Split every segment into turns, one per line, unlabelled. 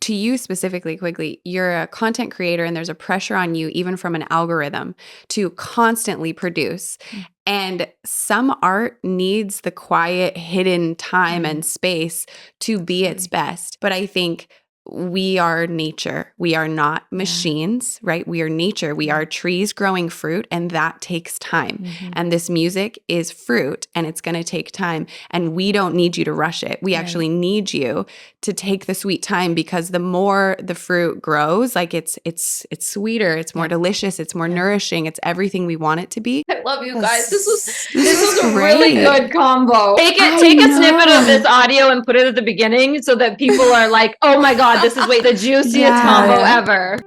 to you specifically, Quigley, you're a content creator and there's a pressure on you, even from an algorithm, to constantly produce. And some art needs the quiet, hidden time and space to be its best. But I think we are nature. We are not machines, right? We are nature. We are trees growing fruit, and that takes time. And this music is fruit, and it's going to take time. And we don't need you to rush it. We actually need you to take the sweet time, because the more the fruit grows, like it's sweeter, it's more delicious, it's more nourishing, it's everything we want it to be.
I love you guys. This was a
great.
really good combo. Take a snippet of this audio and put it at the beginning so that people are like, oh my God, this is the juiciest combo ever.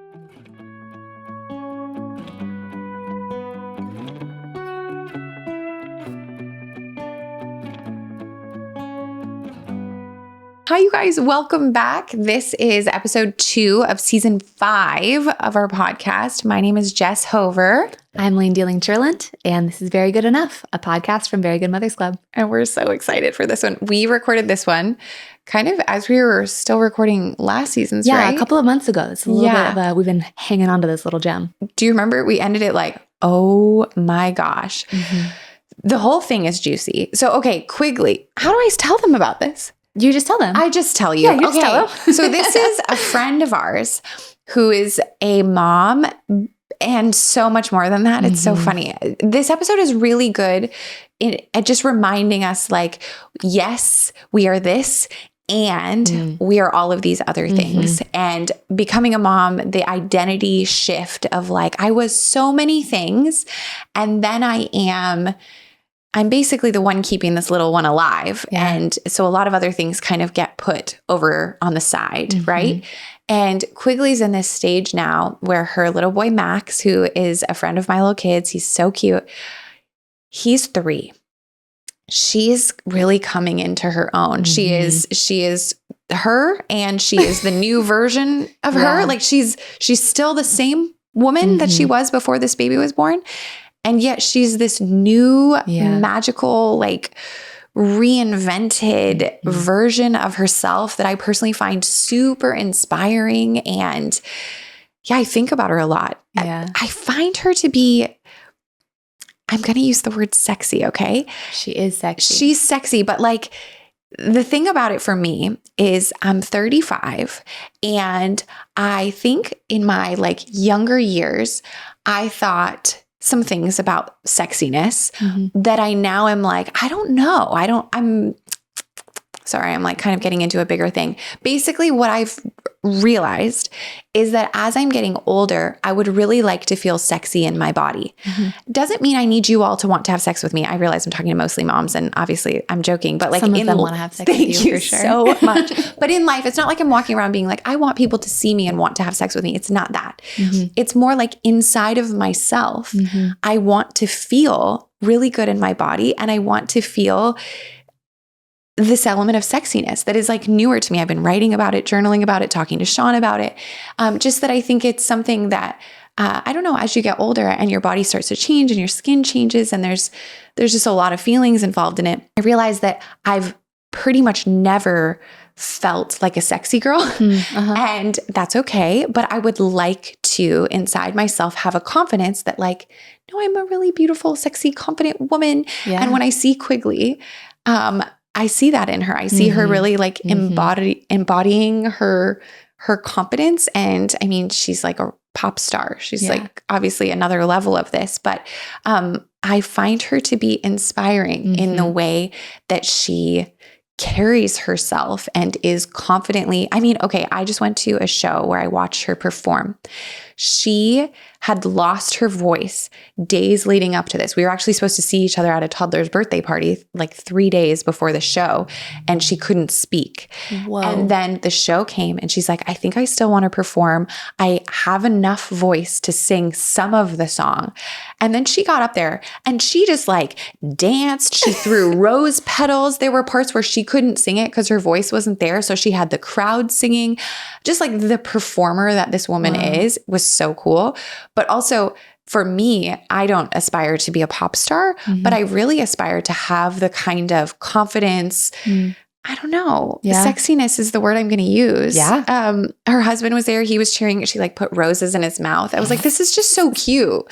Hi, you guys. Welcome back. This is episode 2 of season 5 of our podcast. My name is Jess Hover.
I'm Layne Dealing-Churlant, and this is Very Good Enough, a podcast from Very Good Mothers Club.
And we're so excited for this one. We recorded this one kind of as we were still recording last season's, right?
Yeah, a couple of months ago. It's a little bit of we've been hanging on to this little gem.
Do you remember? We ended it like, oh my gosh. The whole thing is juicy. So, okay, Quigley, how do I tell them about this?
You just tell them.
I just tell you.
Yeah, you just tell them.
So this is a friend of ours who is a mom and so much more than that. It's so funny. This episode is really good at just reminding us, like, yes, we are this and we are all of these other things. And becoming a mom, the identity shift of like, I was so many things and then I'm basically the one keeping this little one alive. Yeah. And so a lot of other things kind of get put over on the side, right? And Quigley's in this stage now where her little boy, Max, who is a friend of my little kids, he's so cute. He's 3. She's really coming into her own. She is her, and she is the new version of her. Like she's still the same woman that she was before this baby was born. And yet she's this new magical, like reinvented version of herself that I personally find super inspiring. And I think about her a lot. I find her to be, I'm going to use the word sexy, okay?
She is sexy.
She's sexy, but like the thing about it for me is I'm 35, and I think in my like younger years, I thought some things about sexiness that I now am like, I don't know. I'm like kind of getting into a bigger thing. Basically, what I've realized is that as I'm getting older, I would really like to feel sexy in my body. Doesn't mean I need you all to want to have sex with me. I realize I'm talking to mostly moms, and obviously I'm joking, but like
some of them want to have sex with you for sure.
So much. But in life, it's not like I'm walking around being like, I want people to see me and want to have sex with me. It's not that. It's more like inside of myself, I want to feel really good in my body, and I want to feel this element of sexiness that is like newer to me. I've been writing about it, journaling about it, talking to Sean about it. Just that I think it's something that, I don't know, as you get older and your body starts to change and your skin changes and there's just a lot of feelings involved in it. I realized that I've pretty much never felt like a sexy girl and that's okay. But I would like to inside myself have a confidence that like, no, I'm a really beautiful, sexy, confident woman. And when I see Quigley, I see that in her. I see her really like embodying her confidence. And I mean, she's like a pop star. She's like obviously another level of this, but I find her to be inspiring in the way that she carries herself and is confidently, I mean, okay, I just went to a show where I watched her perform. She had lost her voice days leading up to this. We were actually supposed to see each other at a toddler's birthday party like 3 days before the show, and she couldn't speak. Whoa. And then the show came and she's like, I think I still want to perform. I have enough voice to sing some of the song. And then she got up there and she just like danced. She threw rose petals. There were parts where she couldn't sing it because her voice wasn't there. So she had the crowd singing. Just like the performer that this woman is was so cool. But also for me, I don't aspire to be a pop star, but I really aspire to have the kind of confidence, I don't know.
Yeah.
Sexiness is the word I'm going to use.
Yeah.
Her husband was there. He was cheering. She like put roses in his mouth. I was like, this is just so cute.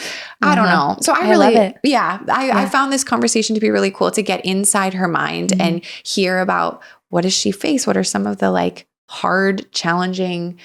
I don't know. So I really,
love it.
I found this conversation to be really cool to get inside her mind and hear about what does she face? What are some of the like hard, challenging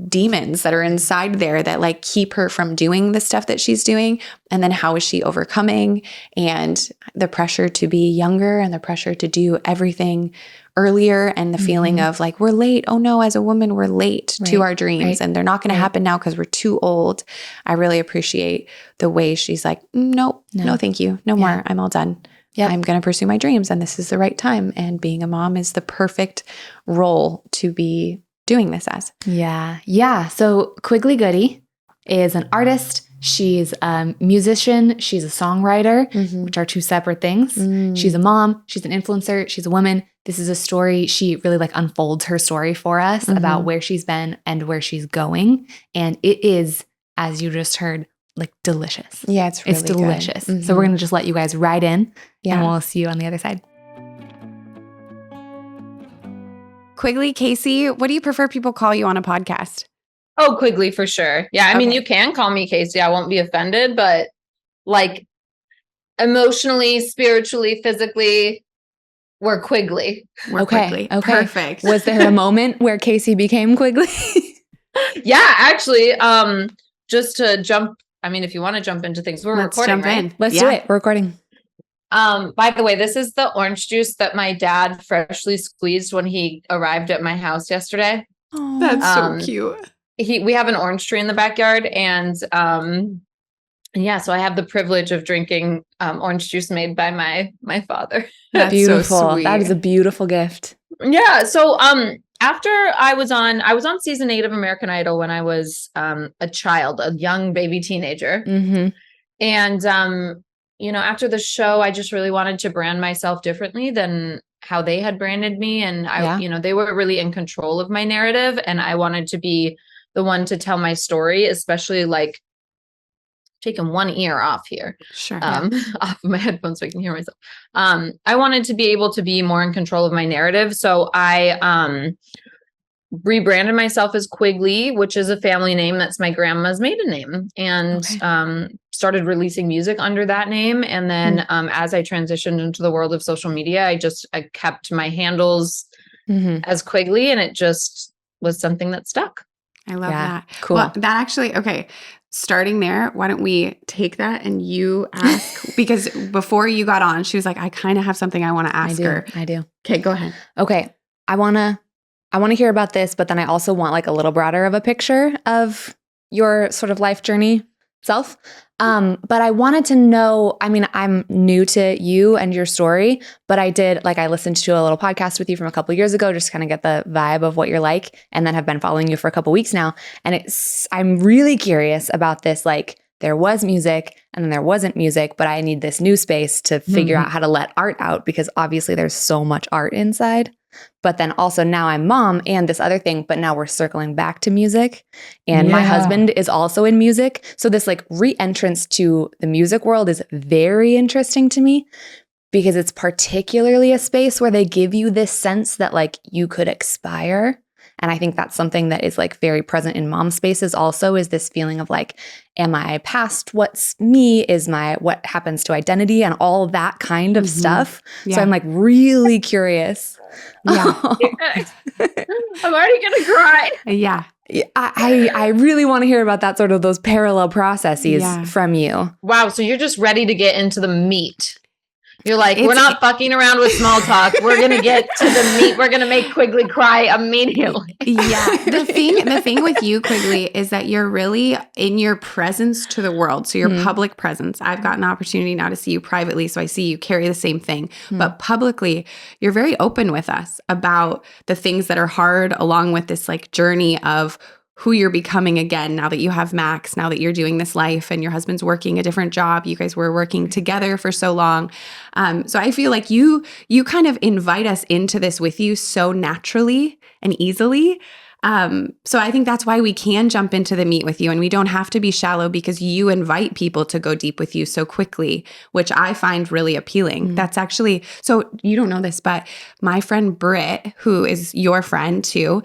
demons that are inside there that like keep her from doing the stuff that she's doing? And then how is she overcoming, and the pressure to be younger and the pressure to do everything earlier, and the feeling of like, we're late. Oh no, as a woman, we're late to our dreams and they're not going to happen now because we're too old. I really appreciate the way she's like, no, thank you. No more. I'm all done. Yep. I'm going to pursue my dreams and this is the right time. And being a mom is the perfect role to be doing this as.
Yeah. Yeah. So Quigley Goode is an artist. She's a musician. She's a songwriter, which are two separate things. She's a mom. She's an influencer. She's a woman. This is a story. She really like unfolds her story for us about where she's been and where she's going. And it is, as you just heard, like delicious.
Yeah, it's really
delicious.
Good.
So we're going to just let you guys ride in and we'll see you on the other side.
Quigley Casey, what do you prefer people call you on a podcast?
Oh, Quigley for sure. Yeah. I mean, you can call me Casey. I won't be offended, but like emotionally, spiritually, physically, we're Quigley.
We're Quigley. Okay. Perfect.
Was there a moment where Casey became Quigley?
Yeah, actually, just to jump. I mean, if you want to jump into things, we're recording, right?
Let's do it. We're recording.
By the way, this is the orange juice that my dad freshly squeezed when he arrived at my house yesterday.
Oh, that's so cute.
We have an orange tree in the backyard, and so I have the privilege of drinking orange juice made by my father.
That's beautiful. So sweet. That is a beautiful gift.
Yeah. So after I was on season 8 of American Idol when I was a child, a young baby teenager. And after the show, I just really wanted to brand myself differently than how they had branded me. And they were really in control of my narrative, and I wanted to be the one to tell my story, especially like taking one ear off here.
Sure.
Off of my headphones so I can hear myself. I wanted to be able to be more in control of my narrative. So I rebranded myself as Quigley, which is a family name. That's my grandma's maiden name. And started releasing music under that name. And then as I transitioned into the world of social media, I kept my handles as Quigley, and it just was something that stuck.
I love that.
Cool.
Well, that actually, okay. Starting there, why don't we take that and you ask, because before you got on, she was like, I kind of have something I want to ask her.
I do.
Okay, go ahead.
Okay. I want to hear about this, but then I also want like a little broader of a picture of your sort of life journey self. But I wanted to know, I mean, I'm new to you and your story, but I listened to a little podcast with you from a couple of years ago, just to kind of get the vibe of what you're like, and then have been following you for a couple of weeks now. And I'm really curious about this, like there was music and then there wasn't music, but I need this new space to figure out how to let art out, because obviously there's so much art inside. But then also now I'm mom and this other thing, but now we're circling back to music, and my husband is also in music. So this like re-entrance to the music world is very interesting to me, because it's particularly a space where they give you this sense that like you could expire. And I think that's something that is like very present in mom spaces also, is this feeling of like, am I past what's me? What happens to identity and all that kind of stuff. Yeah. So I'm like really curious.
Yeah.
I'm already going to cry.
Yeah.
I really want to hear about that, sort of those parallel processes from you.
Wow. So you're just ready to get into the meat. You're like, we're not fucking around with small talk. We're going to get to the meat. We're going to make Quigley cry immediately.
Yeah. The thing with you, Quigley, is that you're really in your presence to the world. So your public presence. I've got an opportunity now to see you privately, so I see you carry the same thing. But publicly, you're very open with us about the things that are hard, along with this like journey of who you're becoming again now that you have Max, now that you're doing this life and your husband's working a different job. You guys were working together for so long. So I feel like you kind of invite us into this with you so naturally and easily. So I think that's why we can jump into the meat with you, and we don't have to be shallow because you invite people to go deep with you so quickly, which I find really appealing. That's actually, so you don't know this, but my friend Britt, who is your friend too,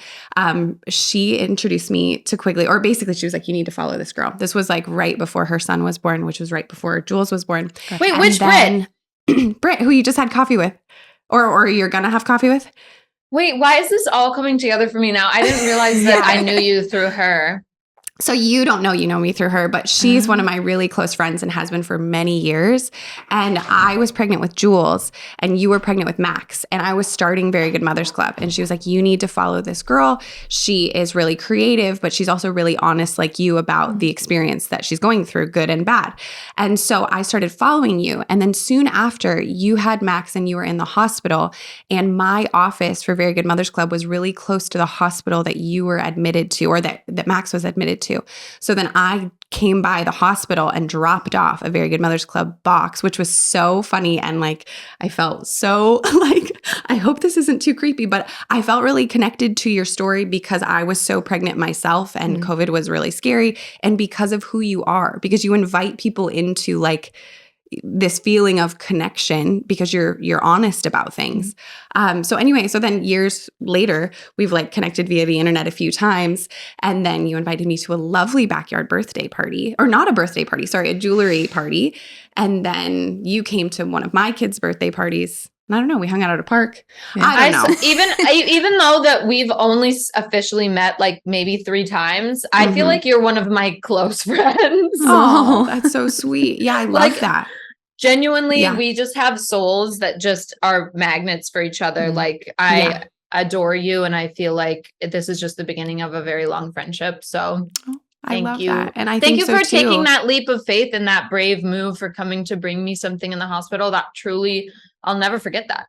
she introduced me to Quigley, or basically she was like, you need to follow this girl. This was like right before her son was born, which was right before Jules was born.
Wait,
And
which
then, Britt, who you just had coffee with, or you're going to have coffee with?
Wait, why is this all coming together for me now? I didn't realize that I knew you through her.
So you don't know you know me through her, but she's one of my really close friends and has been for many years. And I was pregnant with Jules and you were pregnant with Max. And I was starting Very Good Mothers Club. And she was like, you need to follow this girl. She is really creative, but she's also really honest like you about the experience that she's going through, good and bad. And so I started following you. And then soon after, you had Max and you were in the hospital. And my office for Very Good Mothers Club was really close to the hospital that you were admitted to, or that Max was admitted to. So then I came by the hospital and dropped off a Very Good Mothers Club box, which was so funny. And like, I felt so like, I hope this isn't too creepy, but I felt really connected to your story because I was so pregnant myself and COVID was really scary. And because of who you are, because you invite people into like this feeling of connection because you're honest about things. So anyway, so then years later, we've like connected via the internet a few times. And then you invited me to a lovely backyard birthday party, or not a birthday party, sorry, a jewelry party. And then you came to one of my kids' birthday parties. I don't know. We hung out at a park. Yeah. I don't know.
Even though that we've only officially met like maybe 3 times, I feel like you're one of my close friends.
Oh, that's so sweet. Yeah, I love that.
Genuinely, we just have souls that just are magnets for each other. Like I adore you, and I feel like this is just the beginning of a very long friendship. So thank you.
That. And I
thank you
so
for
too.
taking that leap of faith and that brave move for coming to bring me something in the hospital. That truly, I'll never forget that.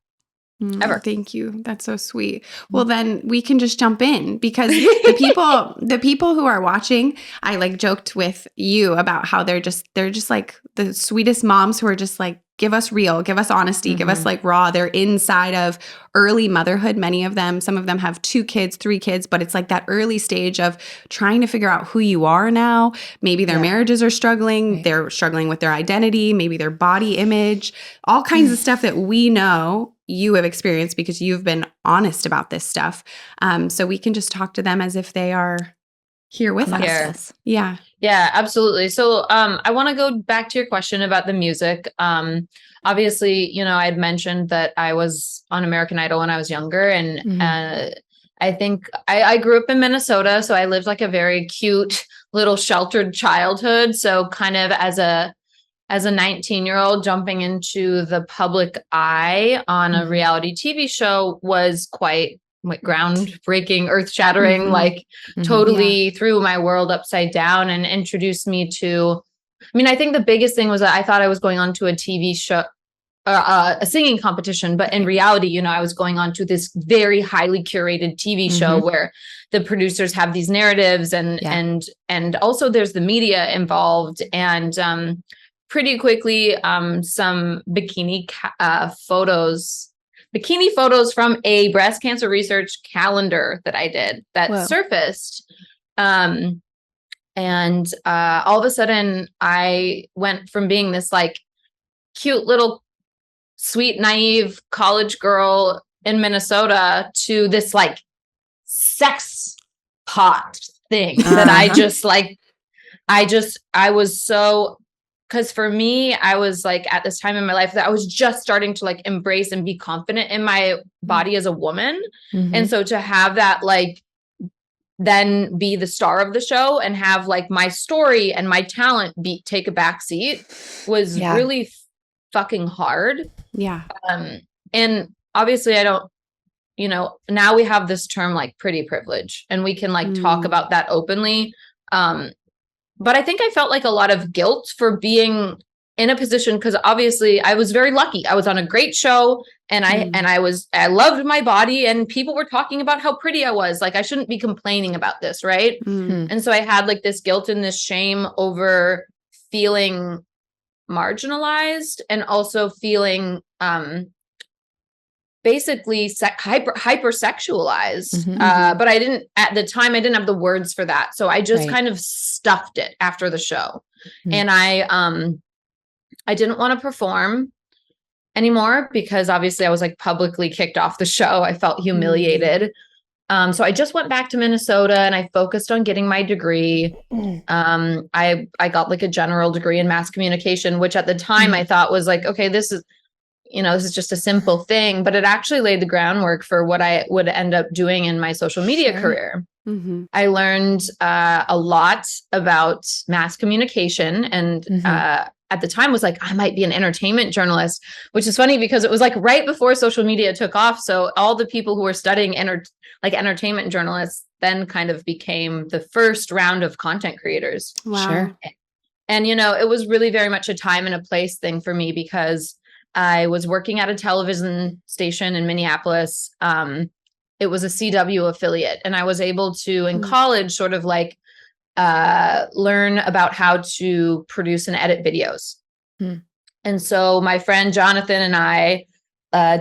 Ever.
Thank you. That's so sweet. Well, then we can just jump in because the people who are watching, I like joked with you about how they're just like the sweetest moms who are just like, give us real, give us honesty, give us like raw. They're inside of early motherhood. Many of them, some of them have 2 kids, 3 kids, but it's like that early stage of trying to figure out who you are now. Maybe their marriages are struggling. Right. They're struggling with their identity, maybe their body image, all kinds of stuff that we know you have experienced because you've been honest about this stuff. So we can just talk to them as if they are here with us. Yeah.
Yeah, absolutely. So I want to go back to your question about the music. Obviously, you know, I had mentioned that I was on American Idol when I was younger. And I think I grew up in Minnesota. So I lived like a very cute little sheltered childhood. So kind of as a 19-year-old jumping into the public eye on a reality TV show was quite groundbreaking, earth-shattering, like totally threw my world upside down and introduced me to, I mean, I think the biggest thing was that I thought I was going on to a TV show, a singing competition, but in reality, you know, I was going on to this very highly curated TV show where the producers have these narratives and also there's the media involved and, pretty quickly, some bikini photos from a breast cancer research calendar that I did that surfaced. And all of a sudden I went from being this like cute little sweet, naive college girl in Minnesota to this like sex pot thing that I was so, because for me, I was like at this time in my life that I was just starting to like embrace and be confident in my body as a woman. And so to have that like then be the star of the show and have like my story and my talent take a back seat was really fucking hard. Yeah. And obviously I don't, you know, now we have this term like pretty privilege and we can like talk about that openly. But I think I felt like a lot of guilt for being in a position because obviously I was very lucky. I was on a great show and I loved my body and people were talking about how pretty I was. Like I shouldn't be complaining about this, right? And so I had like this guilt and this shame over feeling marginalized and also feeling basically hypersexualized.
Mm-hmm.
But at the time, I didn't have the words for that. So I just
Right.
kind of stuffed it after the show.
Mm.
And I didn't want to perform anymore because obviously I was like publicly kicked off the show. I felt humiliated. So I just went back to Minnesota and I focused on getting my degree. I got like a general degree in mass communication, which at the time I thought was like, okay, this is just a simple thing, but it actually laid the groundwork for what I would end up doing in my social media career.
Mm-hmm.
I learned a lot about mass communication and at the time was like, I might be an entertainment journalist, which is funny because it was like right before social media took off. So all the people who were studying entertainment journalists then kind of became the first round of content creators.
Wow.
Sure.
And, it was really very much a time and a place thing for me because I was working at a television station in Minneapolis. It was a CW affiliate, and I was able to, in college, sort of like learn about how to produce and edit videos. And so my friend Jonathan and I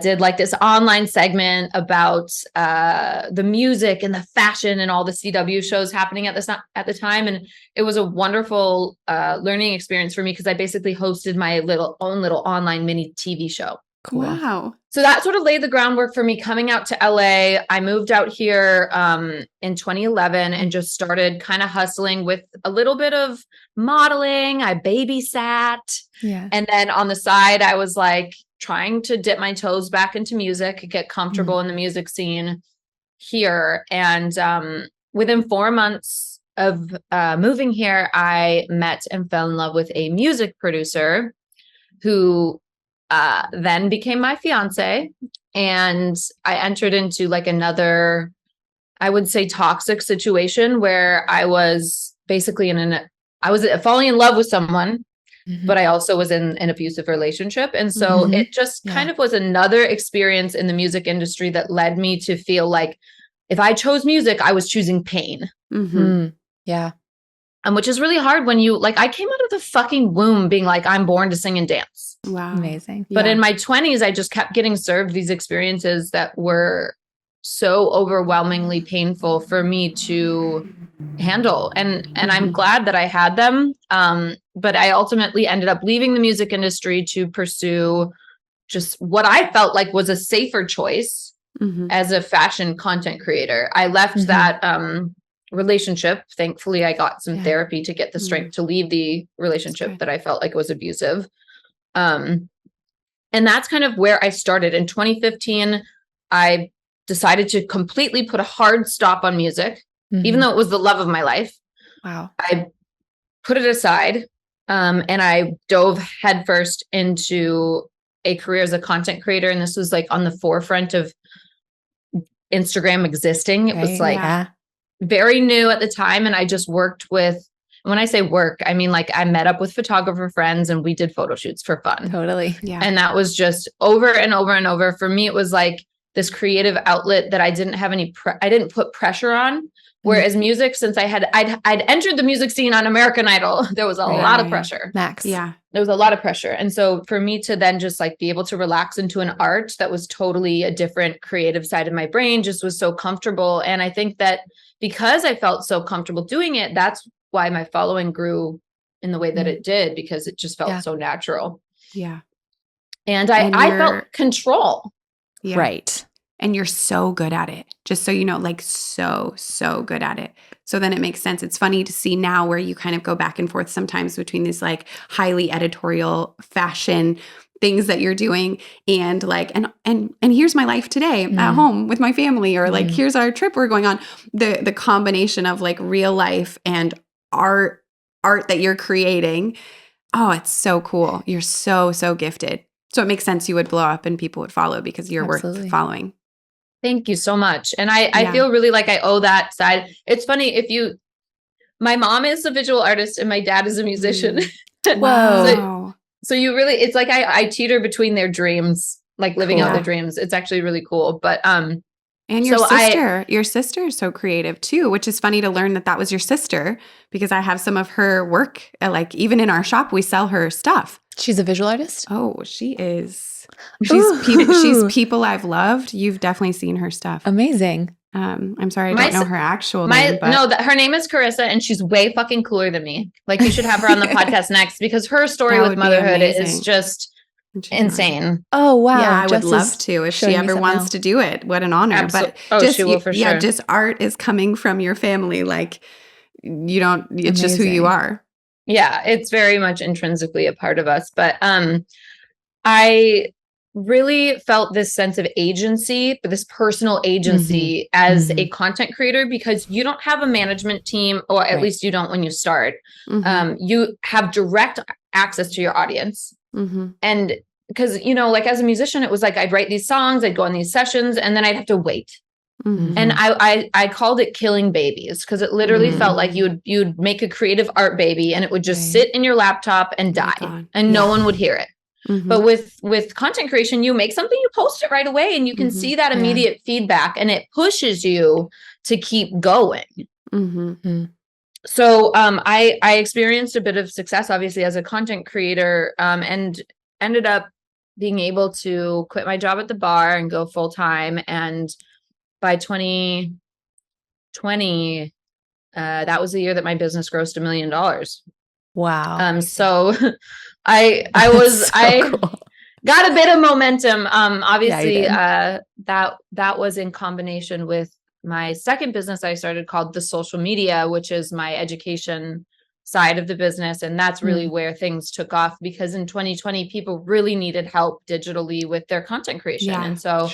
did like this online segment about the music and the fashion and all the CW shows happening at the time. And it was a wonderful learning experience for me because I basically hosted my own little online mini TV show.
Cool.
Wow.
So that sort of laid the groundwork for me coming out to LA. I moved out here in 2011 and just started kind of hustling with a little bit of modeling. I babysat.
Yeah.
And then on the side, I was like trying to dip my toes back into music, get comfortable in the music scene here. And within 4 months of moving here, I met and fell in love with a music producer who then became my fiance. And I entered into like another, I would say, toxic situation where I was basically I was falling in love with someone, but I also was in an abusive relationship. And so it just kind of was another experience in the music industry that led me to feel like if I chose music, I was choosing pain.
Yeah.
Which is really hard when I came out of the fucking womb being like, I'm born to sing and dance.
Wow.
Amazing.
But in my 20s, I just kept getting served these experiences that were so overwhelmingly painful for me to handle. And I'm glad that I had them. But I ultimately ended up leaving the music industry to pursue just what I felt like was a safer choice as a fashion content creator. I left that relationship. Thankfully, I got some therapy to get the strength to leave the relationship that I felt like was abusive. And that's kind of where I started. In 2015, I decided to completely put a hard stop on music, even though it was the love of my life.
Wow.
I put it aside and I dove headfirst into a career as a content creator. And this was like on the forefront of Instagram existing. It was like very new at the time. And I just worked with, when I say work, I mean, like I met up with photographer friends and we did photo shoots for fun.
Totally.
Yeah.
And that was just over and over and over. For me, it was like this creative outlet that I didn't have I didn't put pressure on. Whereas music, since I'd entered the music scene on American Idol, there was a lot of pressure.
Max.
Yeah.
There was a lot of pressure. And so for me to then just like be able to relax into an art that was totally a different creative side of my brain just was so comfortable. And I think that because I felt so comfortable doing it, that's why my following grew in the way that it did, because it just felt so natural.
Yeah.
And I felt control.
Yeah.
Right.
And you're so good at it, just so you know, like so good at it. So then it makes sense. It's funny to see now where you kind of go back and forth sometimes between these like highly editorial fashion things that you're doing and like, and here's my life today at home with my family, or like, here's our trip we're going on. The combination of like real life and art that you're creating. Oh, it's so cool. You're so gifted. So it makes sense you would blow up and people would follow because you're worth following.
Thank you so much. And I feel really like I owe that side. It's funny, my mom is a visual artist and my dad is a musician.
Whoa.
So you really, it's like I teeter between their dreams, like living out their dreams. It's actually really cool. But
and your sister is so creative too, which is funny to learn that was your sister, because I have some of her work, like even in our shop, we sell her stuff.
She's a visual artist?
Oh, she is. She's people I've loved. You've definitely seen her stuff.
Amazing.
I'm sorry, I don't know her actual name. But
no, her name is Carissa, and she's way fucking cooler than me. Like, you should have her on the podcast next, because her story with motherhood is just insane.
Oh, wow.
Yeah, I would love to if she ever wants to do it. What an honor. But
she will for sure.
Yeah, just art is coming from your family. Like, you don't, it's just who you are.
Yeah, it's very much intrinsically a part of us. But I really felt this sense of agency, but this personal agency as a content creator, because you don't have a management team, or at least you don't when you start. You have direct access to your audience. And because, you know, like as a musician, it was like I'd write these songs, I'd go on these sessions, and then I'd have to wait. And I called it killing babies, because it literally felt like you'd make a creative art baby, and it would just sit in your laptop and die, and no one would hear it. But with content creation, you make something, you post it right away, and you can see that immediate feedback, and it pushes you to keep going. So I experienced a bit of success, obviously, as a content creator, and ended up being able to quit my job at the bar and go full time. And by 2020, that was the year that my business grossed $1 million.
Wow.
So I got a bit of momentum. Obviously, that was in combination with my second business I started, called The Social Media, which is my education side of the business. And that's really where things took off, because in 2020, people really needed help digitally with their content creation. And so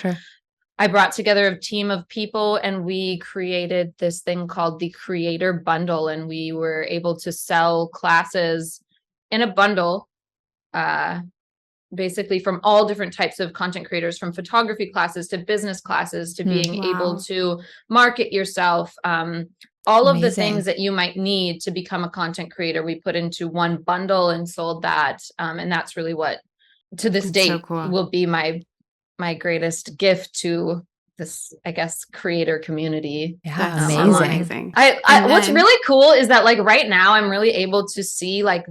I brought together a team of people, and we created this thing called the Creator Bundle. And we were able to sell classes in a bundle, basically from all different types of content creators, from photography classes to business classes to being able to market yourself. All of the things that you might need to become a content creator, we put into one bundle and sold that. And that's really what, to this date, will be my greatest gift to this, I guess, creator community.
Yeah, amazing.
What's really cool is that, like, right now I'm really able to see like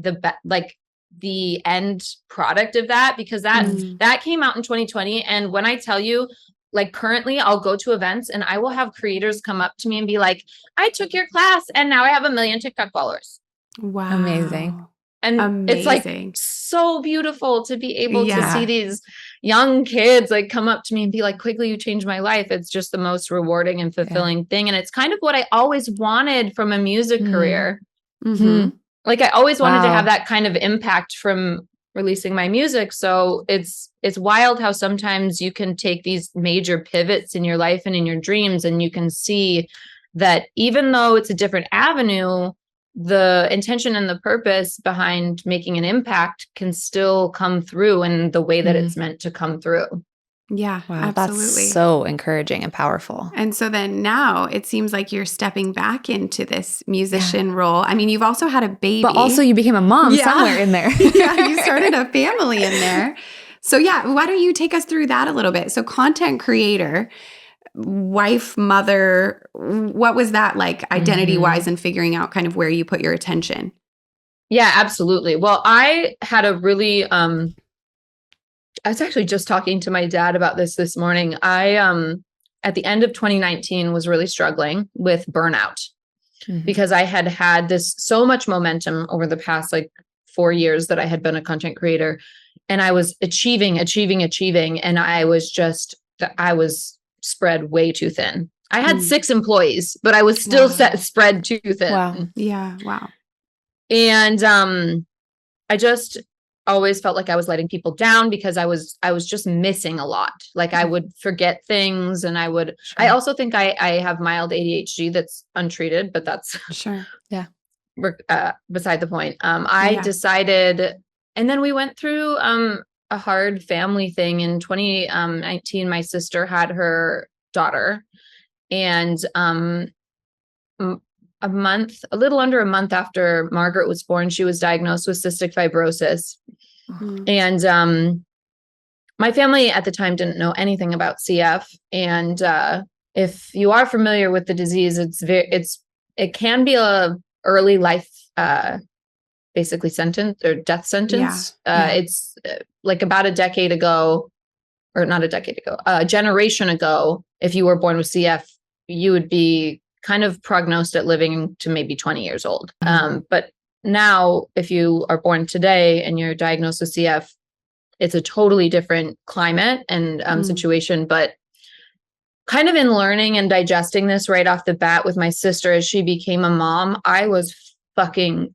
the end product of that, because that came out in 2020. And when I tell you, like, currently I'll go to events and I will have creators come up to me and be like, I took your class and now I have 1 million TikTok followers.
Wow.
Amazing.
And it's like so beautiful to be able to see these young kids like come up to me and be like, Quigley, you changed my life. It's just the most rewarding and fulfilling thing. And it's kind of what I always wanted from a music career. Like, I always wanted to have that kind of impact from releasing my music. So it's wild how sometimes you can take these major pivots in your life and in your dreams, and you can see that even though it's a different avenue, the intention and the purpose behind making an impact can still come through in the way that it's meant to come through.
Yeah,
wow,
absolutely.
That's so encouraging and powerful.
And so then now it seems like you're stepping back into this musician role. I mean, you've also had a baby.
But also you became a mom somewhere in there.
You started a family in there. So why don't you take us through that a little bit? So content creator, wife, mother, what was that like identity-wise and figuring out kind of where you put your attention?
Yeah, absolutely. Well, I had a really, I was actually just talking to my dad about this morning. I, at the end of 2019 was really struggling with burnout because I had this so much momentum over the past like 4 years that I had been a content creator, and I was achieving. And I was spread way too thin. I had 6 employees, but I was still spread too thin.
Wow.
Yeah. Wow.
And I just always felt like I was letting people down because I was just missing a lot. Like I would forget things, and I also think I have mild ADHD that's untreated, but that's beside the point. I decided, and then we went through a hard family thing in 2019. My sister had her daughter, and a little under a month after Margaret was born, she was diagnosed with cystic fibrosis. And my family at the time didn't know anything about CF. And if you are familiar with the disease, it can be a early life basically sentence or death sentence.
Yeah.
It's like about a decade ago, or not a decade ago, a generation ago, if you were born with CF, you would be kind of prognosed at living to maybe 20 years old. But now if you are born today and you're diagnosed with CF, it's a totally different climate and situation. But kind of in learning and digesting this right off the bat with my sister as she became a mom, I was fucking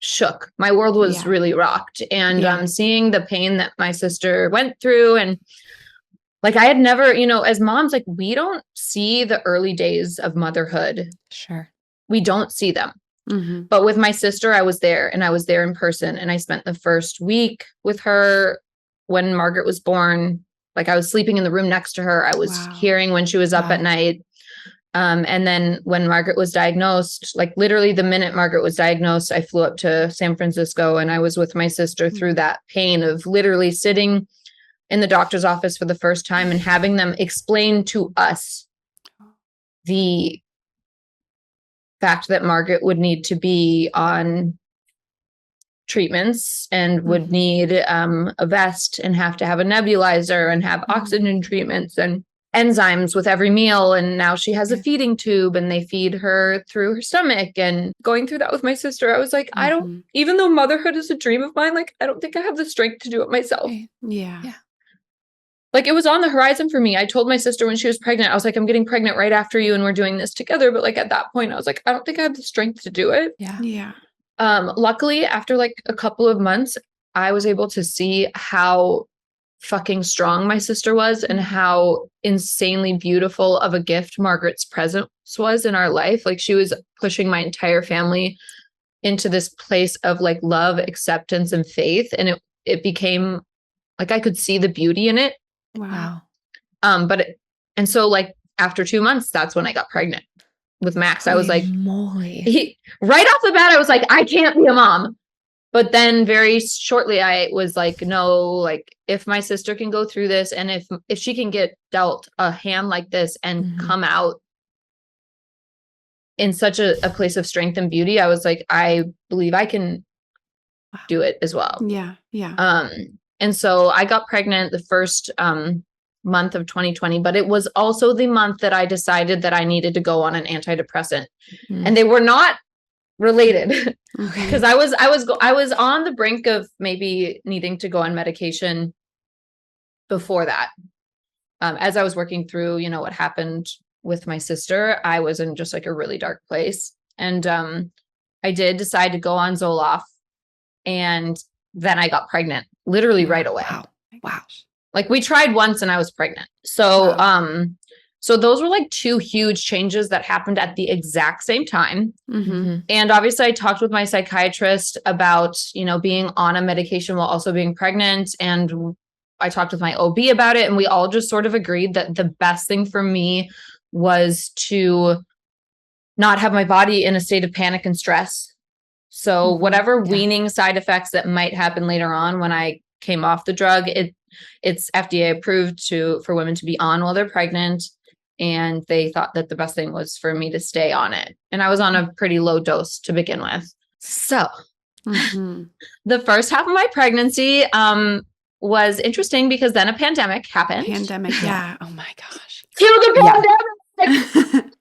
shook. My world was really rocked. And seeing the pain that my sister went through, and like I had never, you know, as moms, like we don't see the early days of motherhood.
Sure.
We don't see them. But with my sister, I was there, and I was there in person, and I spent the first week with her when Margaret was born. Like I was sleeping in the room next to her. I was hearing when she was up at night. And then when Margaret was diagnosed, like literally the minute Margaret was diagnosed, I flew up to San Francisco, and I was with my sister through that pain of literally sitting in the doctor's office for the first time and having them explain to us the fact that Margaret would need to be on treatments and would need a vest and have to have a nebulizer and have oxygen treatments and enzymes with every meal. And now she has a feeding tube, and they feed her through her stomach. And going through that with my sister, I was like, I don't, even though motherhood is a dream of mine, like I don't think I have the strength to do it myself.
Yeah.
Like it was on the horizon for me. I told my sister when she was pregnant, I was like, I'm getting pregnant right after you, and we're doing this together. But like at that point, I was like, I don't think I have the strength to do it.
Yeah.
Luckily, after like a couple of months, I was able to see how fucking strong my sister was and how insanely beautiful of a gift Margaret's presence was in our life. Like she was pushing my entire family into this place of like love, acceptance, and faith. And it became like I could see the beauty in it.
Wow.
And so like after 2 months, that's when I got pregnant with Max. I was like, right off the bat, I was like, I can't be a mom. But then very shortly, I was like, no, like if my sister can go through this, and if she can get dealt a hand like this and come out in such a place of strength and beauty, I was like, I believe I can do it as well.
Yeah.
And so I got pregnant the first month of 2020, but it was also the month that I decided that I needed to go on an antidepressant, and they were not related because I was on the brink of maybe needing to go on medication before that. As I was working through, you know, what happened with my sister, I was in just like a really dark place, and I did decide to go on Zoloft, and then I got pregnant literally right away.
Wow.
Like we tried once and I was pregnant. So, so those were like two huge changes that happened at the exact same time. And obviously I talked with my psychiatrist about, you know, being on a medication while also being pregnant. And I talked with my OB about it, and we all just sort of agreed that the best thing for me was to not have my body in a state of panic and stress. So whatever weaning side effects that might happen later on when I came off the drug, it's FDA approved for women to be on while they're pregnant. And they thought that the best thing was for me to stay on it. And I was on a pretty low dose to begin with. So the first half of my pregnancy was interesting because then a pandemic happened.
Yeah. Oh my gosh.
Cue the pandemic.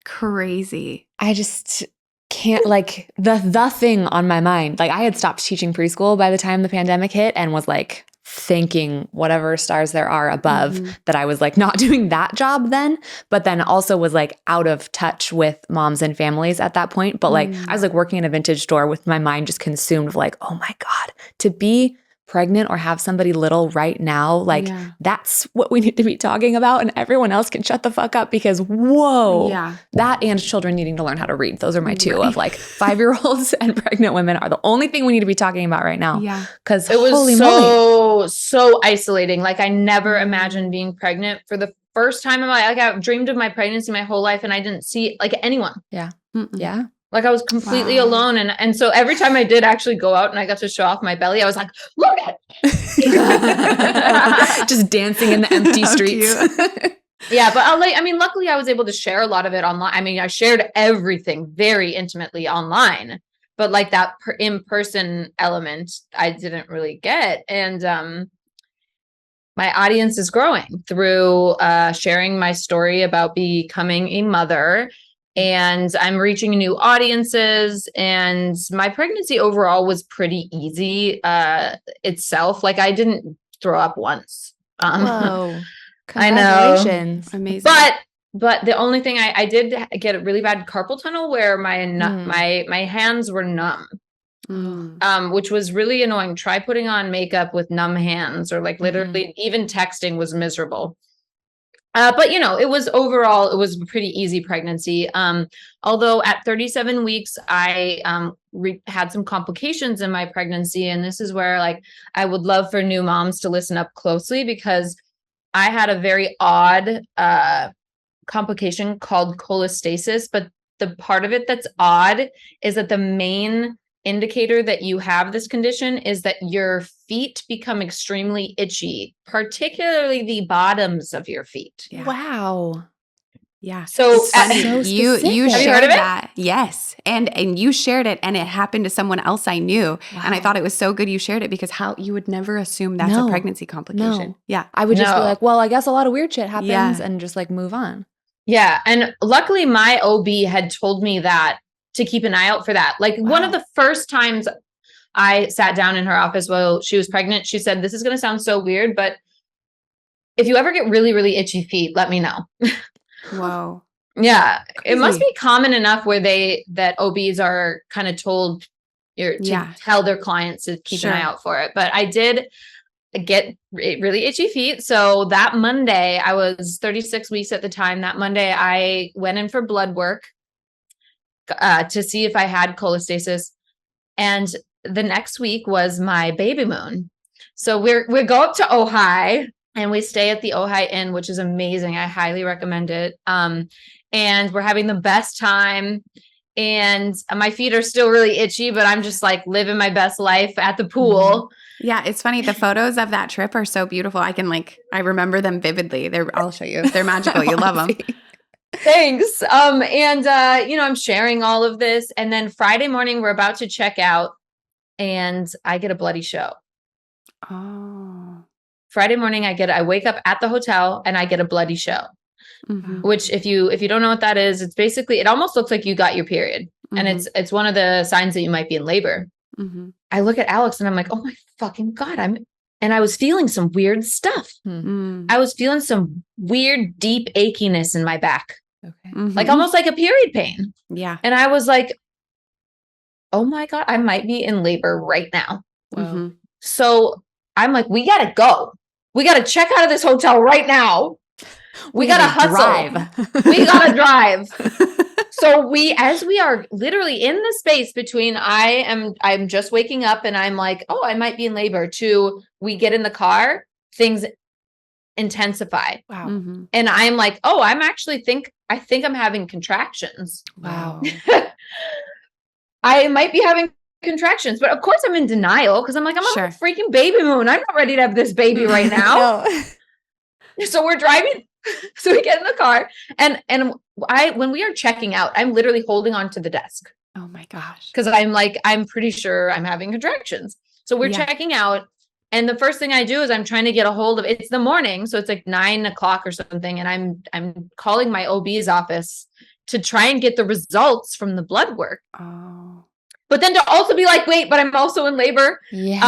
Crazy.
I just can't, like, the thing on my mind, like I had stopped teaching preschool by the time the pandemic hit and was like thanking whatever stars there are above that I was like not doing that job then, but then also was like out of touch with moms and families at that point. But like I was like working in a vintage store with my mind just consumed with like, oh my God, to be pregnant or have somebody little right now, like that's what we need to be talking about, and everyone else can shut the fuck up because that and children needing to learn how to read. Those are my two of like 5-year-olds and pregnant women are the only thing we need to be talking about right now. Because
it was so isolating. Like I never imagined being pregnant for the first time in my, like I dreamed of my pregnancy my whole life and I didn't see like anyone. Like I was completely alone. And so every time I did actually go out and I got to show off my belly, I was like, look at it.
Just dancing in the empty streets.
Yeah. But I mean, luckily I was able to share a lot of it online. I mean, I shared everything very intimately online. but like that in-person element, I didn't really get. And my audience is growing through sharing my story about becoming a mother, and I'm reaching new audiences. And my pregnancy overall was pretty easy itself. Like I didn't throw up once.
Whoa.
I know.
Congratulations.
Amazing.
But the only thing I did get a really bad carpal tunnel where my hands were numb. Which was really annoying. Try putting on makeup with numb hands, or like literally even texting was miserable. But you know, it was a pretty easy pregnancy. Although at 37 weeks, I had some complications in my pregnancy. And this is where like, I would love for new moms to listen up closely, because I had a very odd complication called cholestasis. But the part of it that's odd is that the main indicator that you have this condition is that your feet become extremely itchy, particularly the bottoms of your feet.
Yeah.
Wow.
Yeah.
So
you
specific.
shared
Have you heard of it?
that. Yes. And you shared it, and it happened to someone else I knew.
Wow.
And I thought it was so good you shared it, because you would never assume that's a pregnancy complication.
No.
Yeah.
I would just be
No.
like, well, I guess a lot of weird shit happens
Yeah.
and just like move on.
Yeah. And luckily my OB had told me that to keep an eye out for that. Like one of the first times I sat down in her office while she was pregnant, she said, this is going to sound so weird, but if you ever get really, really itchy feet, let me know.
Whoa.
Yeah. It must
Crazy.
be common enough where that OBs are kind of told to tell their clients to keep an eye out for it. But I did get really itchy feet. So that Monday, I was 36 weeks at the time. That Monday, I went in for blood work to see if I had cholestasis. And the next week was my baby moon. So we go up to Ojai, and we stay at the Ojai Inn, which is amazing. I highly recommend it. And we're having the best time. And my feet are still really itchy, but I'm just like living my best life at the pool.
Yeah, it's funny. The photos of that trip are so beautiful. I remember them vividly. I'll show you. They're magical. You love them.
Thanks. I'm sharing all of this. And then Friday morning, we're about to check out, and I get a bloody show.
Oh.
Friday morning, I wake up at the hotel and I get a bloody show, which if you don't know what that is, it's basically, it almost looks like you got your period. And it's one of the signs that you might be in labor. I look at Alex and I'm like, oh my fucking God. And I was feeling some weird stuff. I was feeling some weird, deep achiness in my back.
Okay.
Like almost like a period pain.
Yeah.
And I was like, oh my God, I might be in labor right now. So I'm like, we got to go. We got to check out of this hotel right now. We got to hustle. We got to drive. So as we are literally in the space between I'm just waking up and I'm like, oh, I might be in labor, to we get in the car, things intensify.
Wow.
And I'm like, oh, I think I'm having contractions.
Wow.
I might be having contractions, but of course I'm in denial, because I'm like, I'm on a freaking baby moon. I'm not ready to have this baby right now. So we're driving. So we get in the car, and when we are checking out, I'm literally holding on to the desk.
Oh my gosh.
Because I'm like, I'm pretty sure I'm having contractions. So we're checking out. And the first thing I do is I'm trying to get a hold of, it's the morning. So it's like 9 o'clock or something. And I'm calling my OB's office to try and get the results from the blood work.
Oh.
But then to also be like, wait, but I'm also in labor.
Yeah.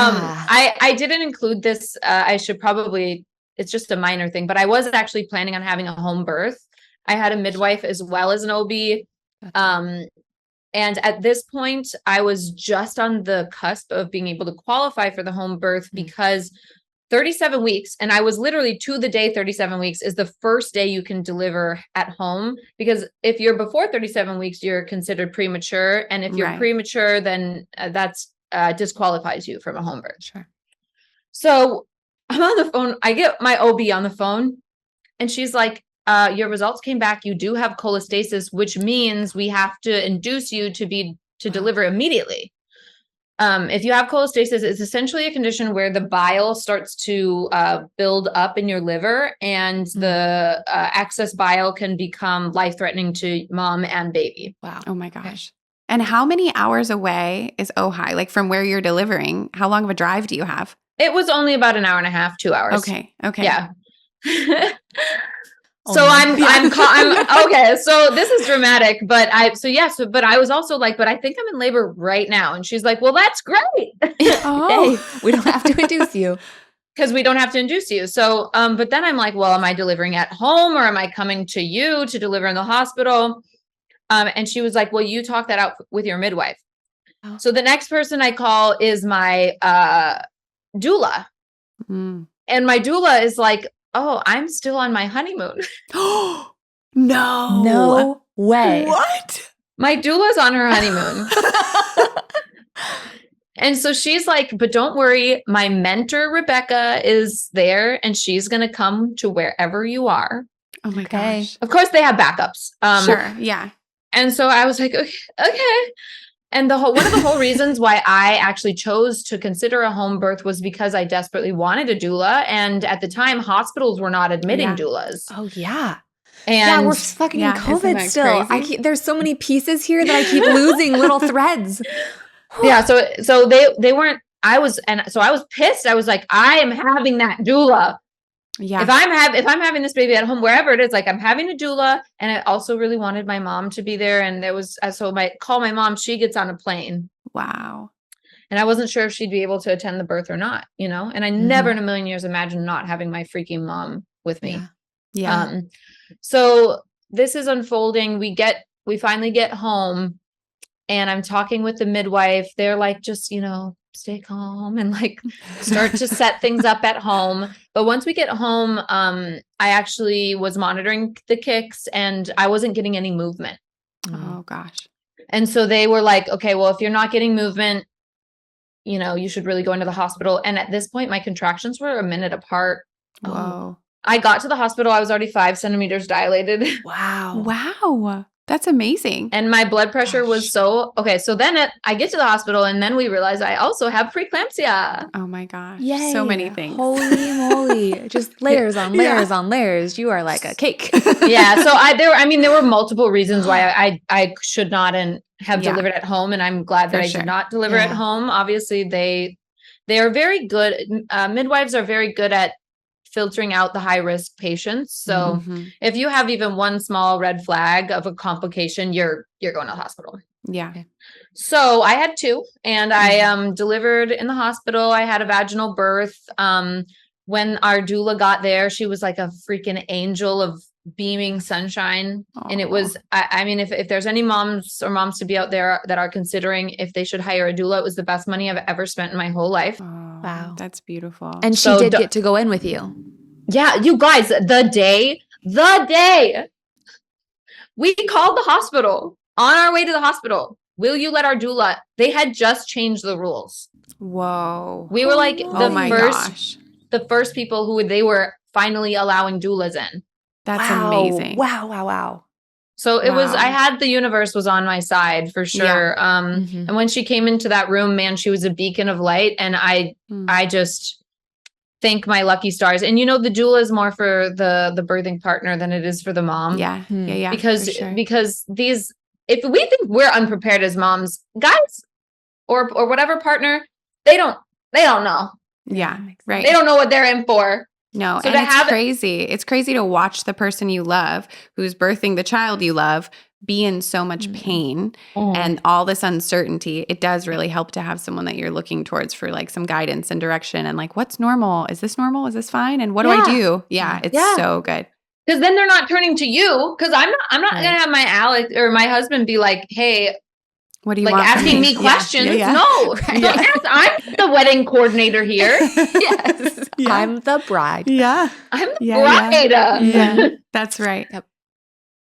I didn't include this. I should probably, it's just a minor thing, but I was actually planning on having a home birth. I had a midwife as well as an OB. And at this point, I was just on the cusp of being able to qualify for the home birth, because 37 weeks, and I was literally to the day 37 weeks is the first day you can deliver at home, because if you're before 37 weeks, you're considered premature. And if you're premature, then that's disqualifies you from a home birth.
Sure.
So I'm on the phone. I get my OB on the phone, and she's like, your results came back. You do have cholestasis, which means we have to induce you to deliver immediately. If you have cholestasis, it's essentially a condition where the bile starts to build up in your liver, and the excess bile can become life-threatening to mom and baby.
Wow. Oh my gosh. And how many hours away is Ojai? Like from where you're delivering, how long of a drive do you have?
It was only about an hour and a half, 2 hours.
Okay.
Yeah. So I'm okay. So this is dramatic, but but I was also like, but I think I'm in labor right now. And she's like, well, that's great.
Hey, we don't have to induce you.
Because we don't have to induce you. So, but then I'm like, well, am I delivering at home or am I coming to you to deliver in the hospital? And she was like, well, you talk that out with your midwife. Oh. So the next person I call is my doula. Mm. And my doula is like, oh, I'm still on my honeymoon.
No way.
What?
My doula's on her honeymoon. And so she's like, but don't worry, my mentor, Rebecca, is there and she's going to come to wherever you are.
Oh my gosh.
Of course they have backups.
Sure. Yeah.
And so I was like, okay. And one of the whole reasons why I actually chose to consider a home birth was because I desperately wanted a doula. And at the time, hospitals were not admitting doulas.
Oh, yeah.
And
we're fucking in COVID still. There's so many pieces here that I keep losing little threads.
Yeah. So they weren't, I was pissed. I was like, I am having that doula. Yeah. If I'm having this baby at home, wherever it is, like I'm having a doula. And I also really wanted my mom to be there. And there was, so call my mom, she gets on a plane.
Wow.
And I wasn't sure if she'd be able to attend the birth or not, and I never in a million years imagined not having my freaking mom with me.
Yeah.
So this is unfolding. We finally get home and I'm talking with the midwife. They're like, just, stay calm and like start to set things up at home. But once we get home, I actually was monitoring the kicks and I wasn't getting any movement.
Oh gosh.
And so they were like, okay, well, if you're not getting movement, you should really go into the hospital. And at this point, my contractions were a minute apart.
Whoa.
I got to the hospital. I was already 5 centimeters dilated.
Wow. That's amazing.
And my blood pressure was so then I get to the hospital and then we realize I also have preeclampsia.
Oh my gosh.
Yay.
So many things.
Holy moly. Just layers on layers on layers. You are like a cake.
Yeah. So there were multiple reasons why I should not and have delivered at home. And I'm glad that I did not deliver at home. Obviously they are very good. Midwives are very good at filtering out the high risk patients. So if you have even one small red flag of a complication, you're going to the hospital.
Yeah.
So I had 2 and I delivered in the hospital. I had a vaginal birth. When our doula got there, she was like a freaking angel of beaming sunshine. Aww. And it was, I mean, if there's any moms to be out there that are considering if they should hire a doula, it was the best money I've ever spent in my whole life.
Oh, wow. That's beautiful.
And she did get to go in with you.
Yeah, you guys, the day we called the hospital on our way to the hospital. Will you let our doula? They had just changed the rules.
Whoa.
We were like the first people who they were finally allowing doulas in.
That's amazing.
Wow.
So it was, I had the universe was on my side for sure. Yeah. And when she came into that room, man, she was a beacon of light. And I just thank my lucky stars. And the doula is more for the birthing partner than it is for the mom.
Yeah. Yeah.
Because these, if we think we're unprepared as moms, guys or whatever partner, they don't know.
Yeah. Right.
They don't know what they're in for.
No, so and it's crazy. It's crazy to watch the person you love who's birthing the child you love be in so much pain and all this uncertainty. It does really help to have someone that you're looking towards for like some guidance and direction and like, what's normal? Is this normal? Is this fine? And what do I do? Yeah, it's so good.
Because then they're not turning to you. Because I'm not going to have my Alex or my husband be like, hey,
what do you
like
want
asking me questions?
Yeah.
No, don't ask. I'm the wedding coordinator here.
Yes, I'm the bride.
Yeah,
I'm the bride.
Yeah, that's right. Yep.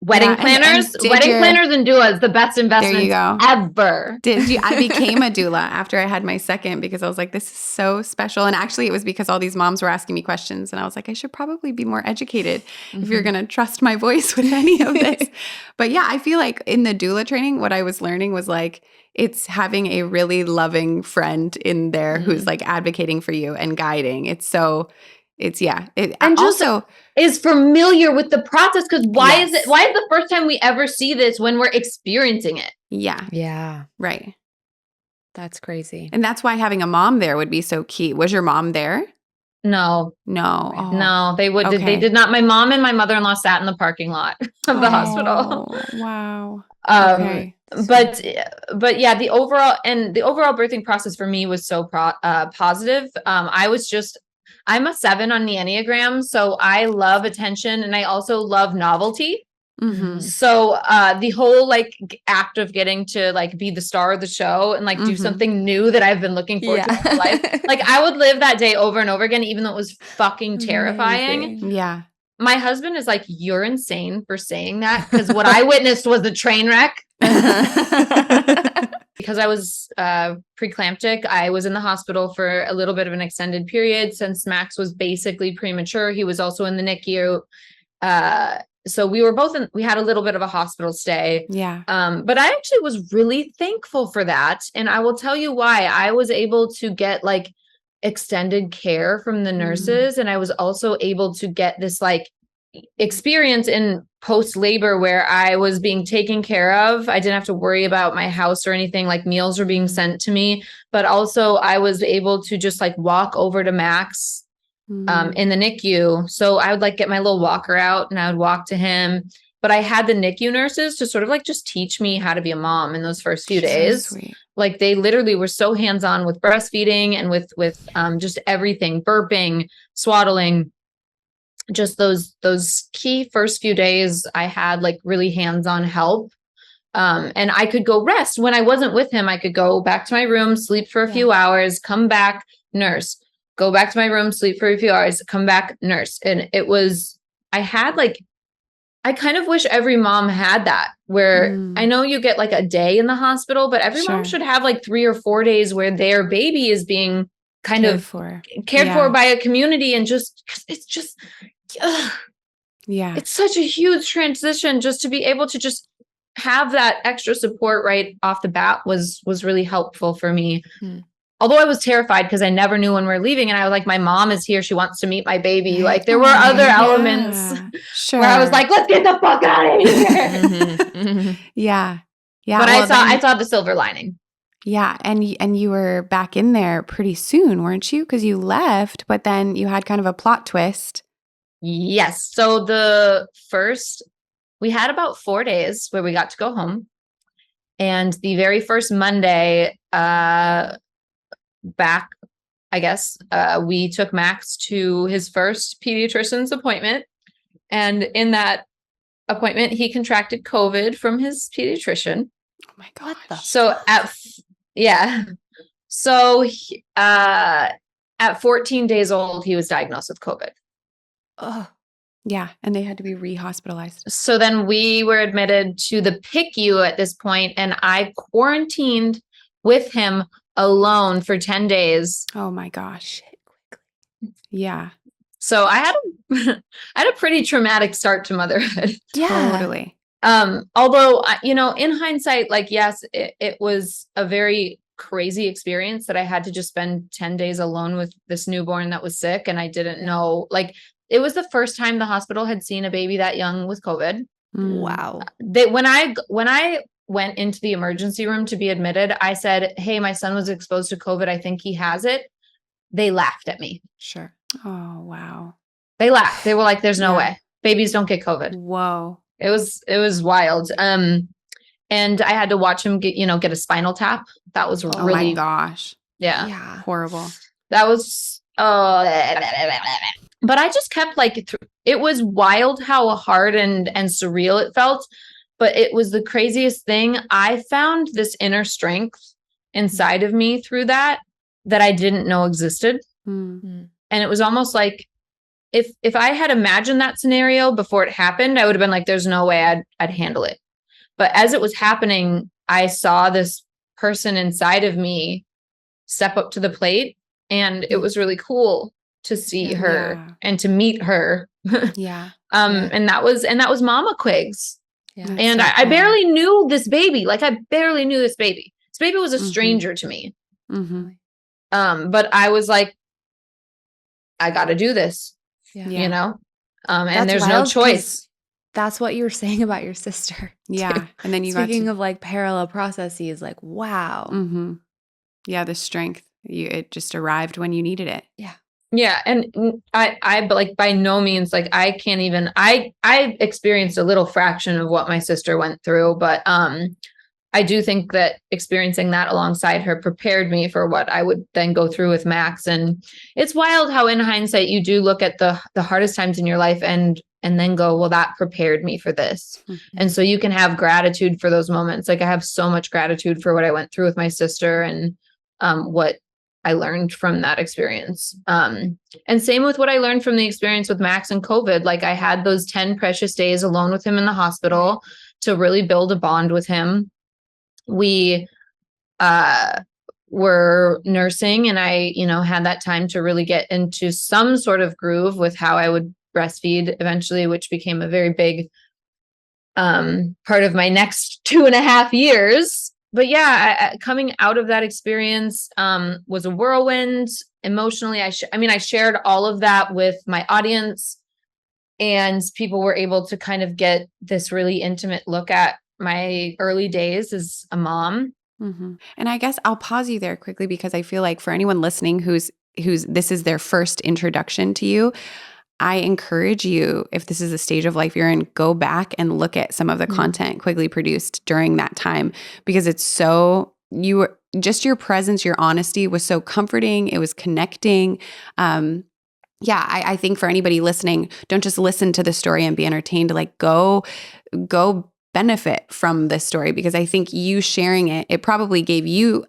Wedding planners, planners and doulas, the best investment ever.
I became a doula after I had my second because I was like, this is so special. And actually it was because all these moms were asking me questions and I was like, I should probably be more educated if you're going to trust my voice with any of this. But yeah, I feel like in the doula training, what I was learning was like, it's having a really loving friend in there who's like advocating for you and guiding. It's
is familiar with the process. Because why is
Yes.
the first time we ever see this when we're experiencing it?
Yeah.
Yeah.
Right.
That's crazy.
And that's why having a mom there would be so key. Was your mom there?
No,
No. Oh.
no, they would.
Okay.
They did not. My mom and my mother-in-law sat in the parking lot of the hospital.
Oh, wow.
Okay. But yeah, the overall birthing process for me was so positive. I'm a 7 on the Enneagram, so I love attention and I also love novelty.
Mm-hmm.
So the whole like act of getting to like be the star of the show and like do something new that I've been looking forward to in my life. Like I would live that day over and over again, even though it was fucking terrifying.
Amazing.
Yeah.
My husband is like, you're insane for saying that because what I witnessed was a train wreck. Because I was preeclamptic, I was in the hospital for a little bit of an extended period since Max was basically premature. He was also in the NICU. So we were both we had a little bit of a hospital stay.
Yeah.
But I actually was really thankful for that. And I will tell you why. I was able to get like extended care from the nurses. And I was also able to get this like experience in post-labor where I was being taken care of. I didn't have to worry about my house or anything, like meals were being sent to me, but also I was able to just like walk over to Max in the NICU. So I would like get my little walker out and I would walk to him, but I had the NICU nurses to sort of like just teach me how to be a mom in those first few days.
Sweet.
Like they literally were so hands-on with breastfeeding and with just everything, burping, swaddling. Just those key first few days, I had like really hands-on help. And I could go rest when I wasn't with him. I could go back to my room, sleep for a few hours, come back, nurse, go back to my room, sleep for a few hours, come back, nurse. And I kind of wish every mom had that where I know you get like a day in the hospital, but every mom should have like 3 or 4 days where their baby is being kind
Cared
of
for.
cared for by a community. And it's such a huge transition just to be able to just have that extra support right off the bat was really helpful for me. Although I was terrified because I never knew when we were leaving. And I was like, my mom is here. She wants to meet my baby. Like there were other elements where I was like, let's get the fuck out of here.
Yeah. Yeah.
But I saw the silver lining.
Yeah. And you were back in there pretty soon, weren't you? Because you left, but then you had kind of a plot twist.
Yes. So we had about 4 days where we got to go home. And the very first Monday, back, I guess, we took Max to his first pediatrician's appointment. And in that appointment, he contracted COVID from his pediatrician.
Oh my God.
So at 14 days old, he was diagnosed with COVID.
Oh, yeah. And they had to be re-hospitalized.
So then we were admitted to the PICU at this point, and I quarantined with him alone for 10 days.
Oh my gosh. Yeah.
So I had a pretty traumatic start to motherhood.
Yeah. Totally.
Although, in hindsight, like, yes, it was a very crazy experience that I had to just spend 10 days alone with this newborn that was sick. And I didn't know, like, it was the first time the hospital had seen a baby that young with COVID.
Wow.
When I went into the emergency room to be admitted, I said, hey, my son was exposed to COVID. I think he has it. They laughed at me.
Sure.
Oh, wow.
They laughed. They were like, there's no way. Babies don't get COVID.
Whoa.
It was wild. And I had to watch him get a spinal tap. That was really,
oh my gosh.
Yeah.
Horrible.
That was, but I just kept like, it was wild how hard and surreal it felt, but it was the craziest thing. I found this inner strength inside of me through that I didn't know existed. And it was almost like, if I had imagined that scenario before it happened, I would have been like, there's no way I'd handle it. But as it was happening, I saw this person inside of me step up to the plate, and it was really cool to see her and to meet her. And that was Mama Quigs. Yeah. And I barely knew this baby. Like I barely knew this baby. This baby was a stranger to me. But I was like, I got to do this. And there's no choice.
That's what you were saying about your sister.
Yeah.
Too.
And then you
Speaking
got
of like parallel processes, like, wow.
Mm-hmm. Yeah. The strength, it just arrived when you needed it.
Yeah.
Yeah. And but like by no means, like I can't even, I experienced a little fraction of what my sister went through, but, I do think that experiencing that alongside her prepared me for what I would then go through with Max. And it's wild how in hindsight you do look at the hardest times in your life and then go, well, that prepared me for this.
Mm-hmm.
And so you can have gratitude for those moments. Like I have so much gratitude for what I went through with my sister and what I learned from that experience. And same with what I learned from the experience with Max and COVID. Like I had those 10 precious days alone with him in the hospital to really build a bond with him. We were nursing and I, had that time to really get into some sort of groove with how I would breastfeed eventually, which became a very big part of my next 2.5 years. But yeah, coming out of that experience was a whirlwind emotionally. I shared all of that with my audience and people were able to kind of get this really intimate look at my early days as a mom.
Mm-hmm. And I guess I'll pause you there quickly because I feel like for anyone listening who's this is their first introduction to you, I encourage you, if this is a stage of life you're in, go back and look at some of the content Quigley produced during that time because it's so just your presence, your honesty was so comforting. It was connecting. I think for anybody listening, don't just listen to the story and be entertained. Like go benefit from this story because I think you sharing it probably gave you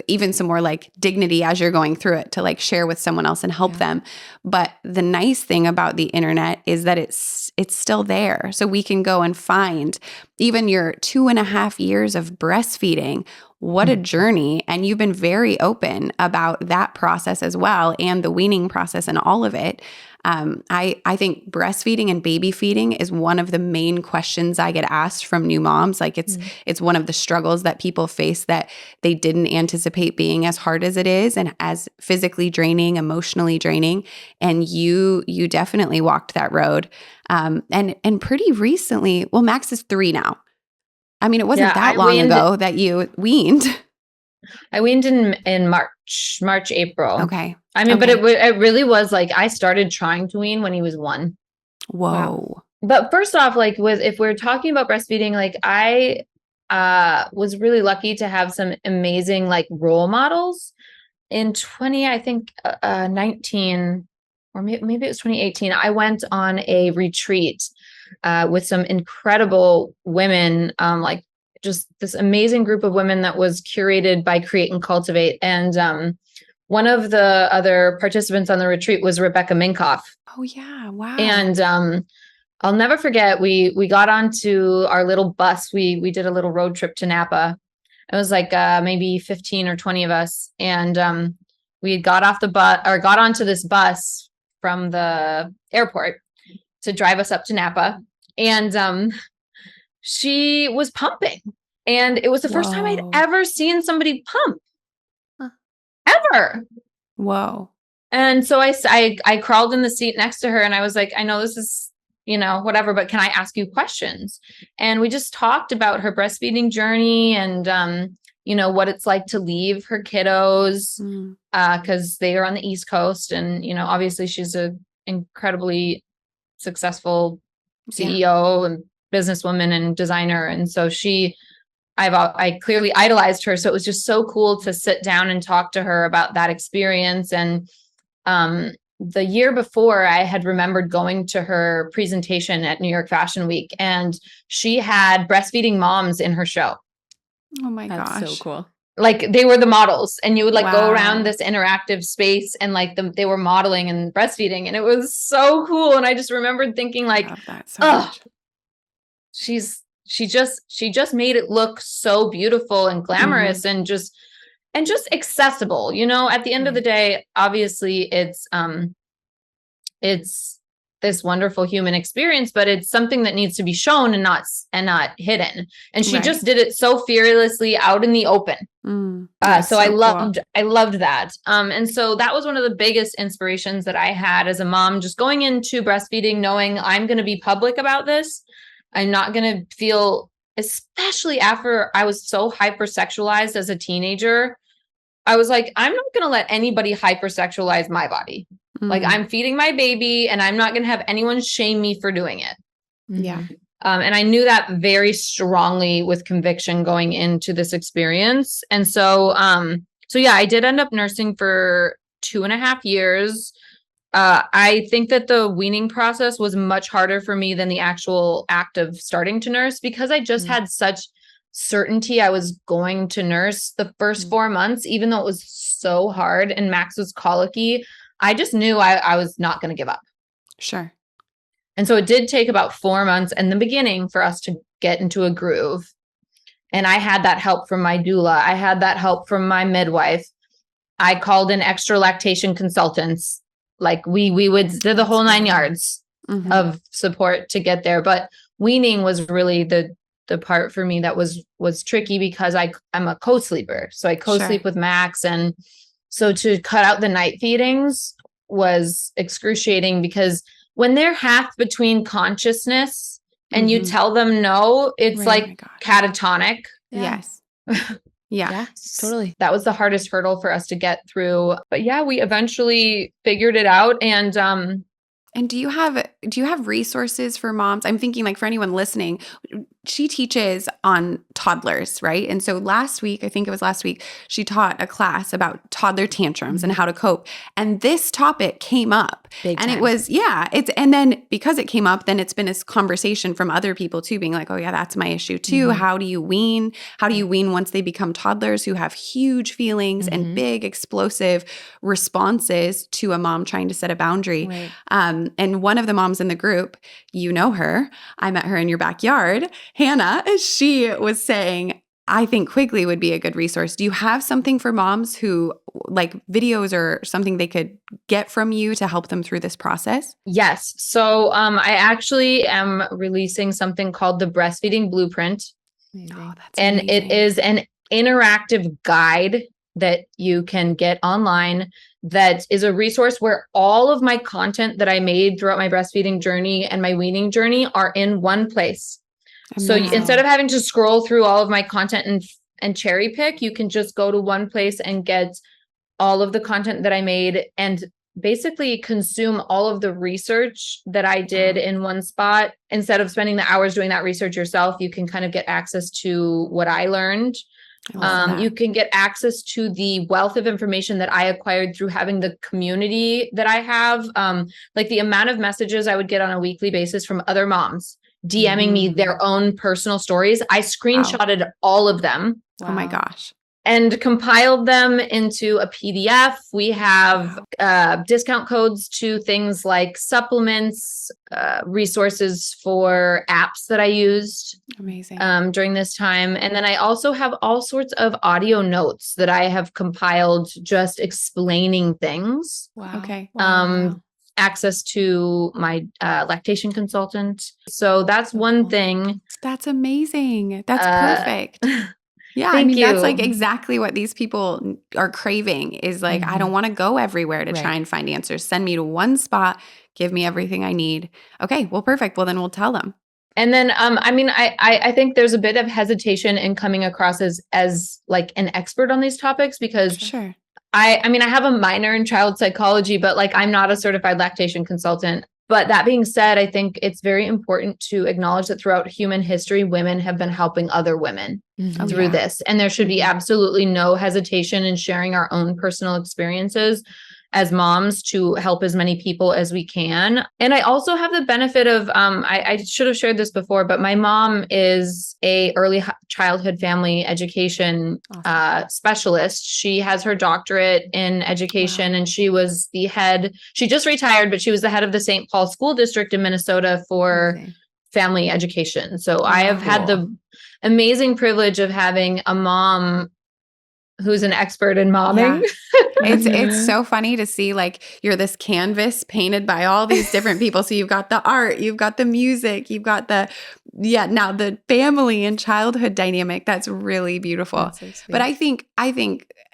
even some more like dignity as you're going through it to like share with someone else and help them. But the nice thing about the internet is that it's still there. So we can go and find even your 2.5 years of breastfeeding. What a journey. And you've been very open about that process as well and the weaning process and all of it. I think breastfeeding and baby feeding is one of the main questions I get asked from new moms. Like it's one of the struggles that people face that they didn't anticipate being as hard as it is and as physically draining, emotionally draining. And you definitely walked that road. And pretty recently, well, Max is 3 now. I mean, it wasn't that long ago that you weaned.
I weaned in March, April.
Okay.
But it really was like I started trying to wean when he was 1.
Whoa.
Wow. But first off, like if we're talking about breastfeeding, like I was really lucky to have some amazing like role models in 19 or maybe it was 2018. I went on a retreat with some incredible women, like just this amazing group of women that was curated by Create and Cultivate. And one of the other participants on the retreat was Rebecca Minkoff.
Oh yeah. Wow.
And I'll never forget, we got onto our little bus. We did a little road trip to Napa. It was like maybe 15 or 20 of us. And we got off the bus or got onto this bus from the airport to drive us up to Napa. And she was pumping. And it was the first time I'd ever seen somebody pump. Ever.
Whoa.
And so I crawled in the seat next to her and I was like, I know this is, whatever, but can I ask you questions? And we just talked about her breastfeeding journey and, what it's like to leave her kiddos because they are on the East Coast. And, obviously she's a incredibly successful CEO and businesswoman and designer. And so I clearly idolized her. So it was just so cool to sit down and talk to her about that experience. And the year before, I had remembered going to her presentation at New York Fashion Week, and she had breastfeeding moms in her show.
Oh my gosh.
That's so cool.
Like they were the models, and you would like go around this interactive space and like they were modeling and breastfeeding, and it was so cool. And I just remembered thinking like,
I love that so much.
She just made it look so beautiful and glamorous and just accessible. At the end of the day, obviously it's this wonderful human experience, but it's something that needs to be shown and not hidden. And she just did it so fearlessly out in the open. So I loved that. And so that was one of the biggest inspirations that I had as a mom, just going into breastfeeding, knowing I'm going to be public about this. I'm not going to feel, especially after I was so hypersexualized as a teenager, I was like, I'm not going to let anybody hypersexualize my body. Like, I'm feeding my baby and I'm not going to have anyone shame me for doing it.
Yeah.
And I knew that very strongly with conviction going into this experience. And so, yeah, I did end up nursing for 2.5 years. I think that the weaning process was much harder for me than the actual act of starting to nurse, because I just had such certainty I was going to nurse the first 4 months, even though it was so hard and Max was colicky. I just knew I was not going to give up.
Sure.
And so it did take about 4 months in the beginning for us to get into a groove. And I had that help from my doula. I had that help from my midwife. I called in extra lactation consultants. Like we would do the whole 9 yards of support to get there. But weaning was really the part for me that was tricky, because I'm a co-sleeper. So I co-sleep with Max. And so to cut out the night feedings was excruciating, because when they're half between consciousness and you tell them no, it's like catatonic.
Yes.
Yeah, totally.
That was the hardest hurdle for us to get through. But yeah, we eventually figured it out.
And do you have resources for moms? I'm thinking, like, for anyone listening, she teaches on toddlers, right? And so last week, she taught a class about toddler tantrums and how to cope. And this topic came up. It was, and then because it came up, then it's been a conversation from other people too, being like, oh yeah, that's my issue too. How do you wean? How do you wean once they become toddlers who have huge feelings and big explosive responses to a mom trying to set a boundary?
Right.
And one of the moms in the group, you know her, I met her in your backyard, Hannah, she was saying, I think Quigley would be a good resource. Do you have something for moms who, like, videos or something they could get from you to help them through this process?
Yes. So I actually am releasing something called the Breastfeeding Blueprint.
Oh, that's
and
amazing.
It is an interactive guide that you can get online, that is a resource where all of my content that I made throughout my breastfeeding journey and my weaning journey are in one place. Amazing. So instead of having to scroll through all of my content and cherry pick, you can just go to one place and get all of the content that I made and basically consume all of the research that I did in one spot. Instead of spending the hours doing that research yourself, you can kind of get access to what I learned. You can get access to the wealth of information that I acquired through having the community that I have. Like the amount of messages I would get on a weekly basis from other moms DMing me their own personal stories. I screenshotted all of them.
Wow. Oh my gosh.
And compiled them into a PDF. We have discount codes to things like supplements, resources for apps that I used.
Amazing.
During this time. And then I also have all sorts of audio notes that I have compiled just explaining things.
Wow. Okay.
Wow. Access to my lactation consultant. So that's one thing.
That's amazing. That's perfect. Yeah,
Thank you.
That's like exactly what these people are craving, is like, I don't want to go everywhere to try and find answers. Send me to one spot, give me everything I need. Okay, well, perfect. Well, then we'll tell them.
And then, I think there's a bit of hesitation in coming across as like an expert on these topics, because I have a minor in child psychology, but like, I'm not a certified lactation consultant. But that being said, I think it's very important to acknowledge that throughout human history, women have been helping other women through this. And there should be absolutely no hesitation in sharing our own personal experiences as moms to help as many people as we can. And I also have the benefit of, I should have shared this before, but my mom is a early childhood family education specialist. She has her doctorate in education, and she was she just retired, but she was the head of the St. Paul School District in Minnesota for family education. So I have had the amazing privilege of having a mom who's an expert in momming.
It's so funny to see like you're this canvas painted by all these different people. So you've got the art, you've got the music, you've got now the family and childhood dynamic. That's really beautiful.
So sweet.
But I think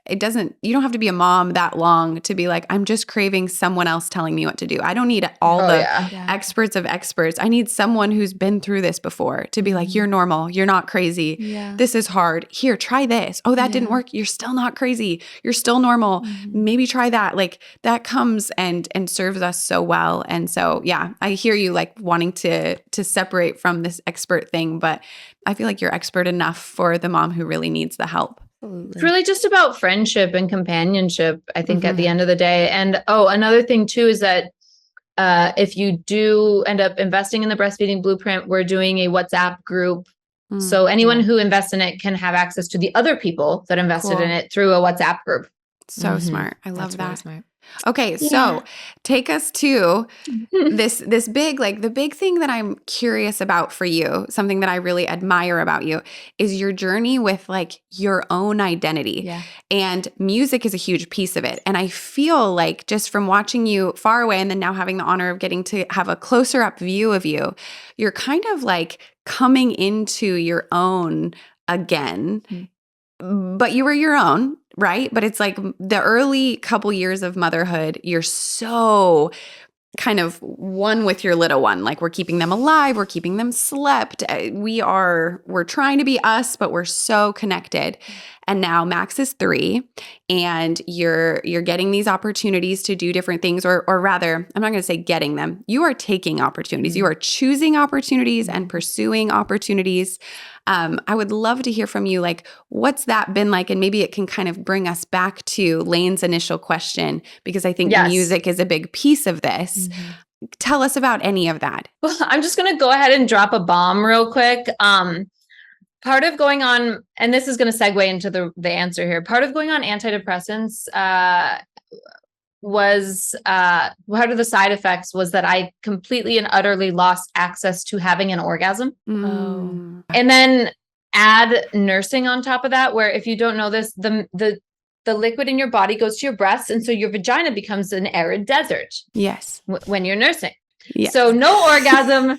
you don't have to be a mom that long to be like, I'm just craving someone else telling me what to do. I don't need all experts of experts. I need someone who's been through this before to be like, you're normal. You're not crazy.
Yeah.
This is hard. Here, try this. Oh, that didn't work. You're still not crazy. You're still normal. Maybe try that. Like that comes and serves us so well. And so, yeah, I hear you like wanting to separate from this expert thing, but I feel like you're expert enough for the mom who really needs the help.
It's really just about friendship and companionship, I think, at the end of the day. And another thing too is that if you do end up investing in the Breastfeeding Blueprint, we're doing a WhatsApp group. So anyone who invests in it can have access to the other people that invested in it through a WhatsApp group.
So smart. I love that.
Really smart.
Okay, so take us to this big, like the big thing that I'm curious about for you, something that I really admire about you is your journey with like your own identity.
Yeah.
And music is a huge piece of it. And I feel like just from watching you far away and then now having the honor of getting to have a closer up view of you, you're kind of like coming into your own again. But you were your own, right? But it's like the early couple years of motherhood, you're so kind of one with your little one. Like we're keeping them alive, we're keeping them slept. We're trying to be us, but we're so connected. And now Max is 3 and you're getting these opportunities to do different things, or rather, I'm not going to say getting them. You are taking opportunities. You are choosing opportunities and pursuing opportunities. I would love to hear from you, like, what's that been like? And maybe it can kind of bring us back to Layne's initial question, because I think music is a big piece of this. Tell us about any of that.
Well, I'm just going to go ahead and drop a bomb real quick. Part of going on, and this is going to segue into the answer here. Part of going on antidepressants was part of the side effects was that I completely and utterly lost access to having an orgasm. And then add nursing on top of that, where if you don't know this, the liquid in your body goes to your breasts, and so your vagina becomes an arid desert.
Yes.
When you're nursing.
Yes.
So no orgasm.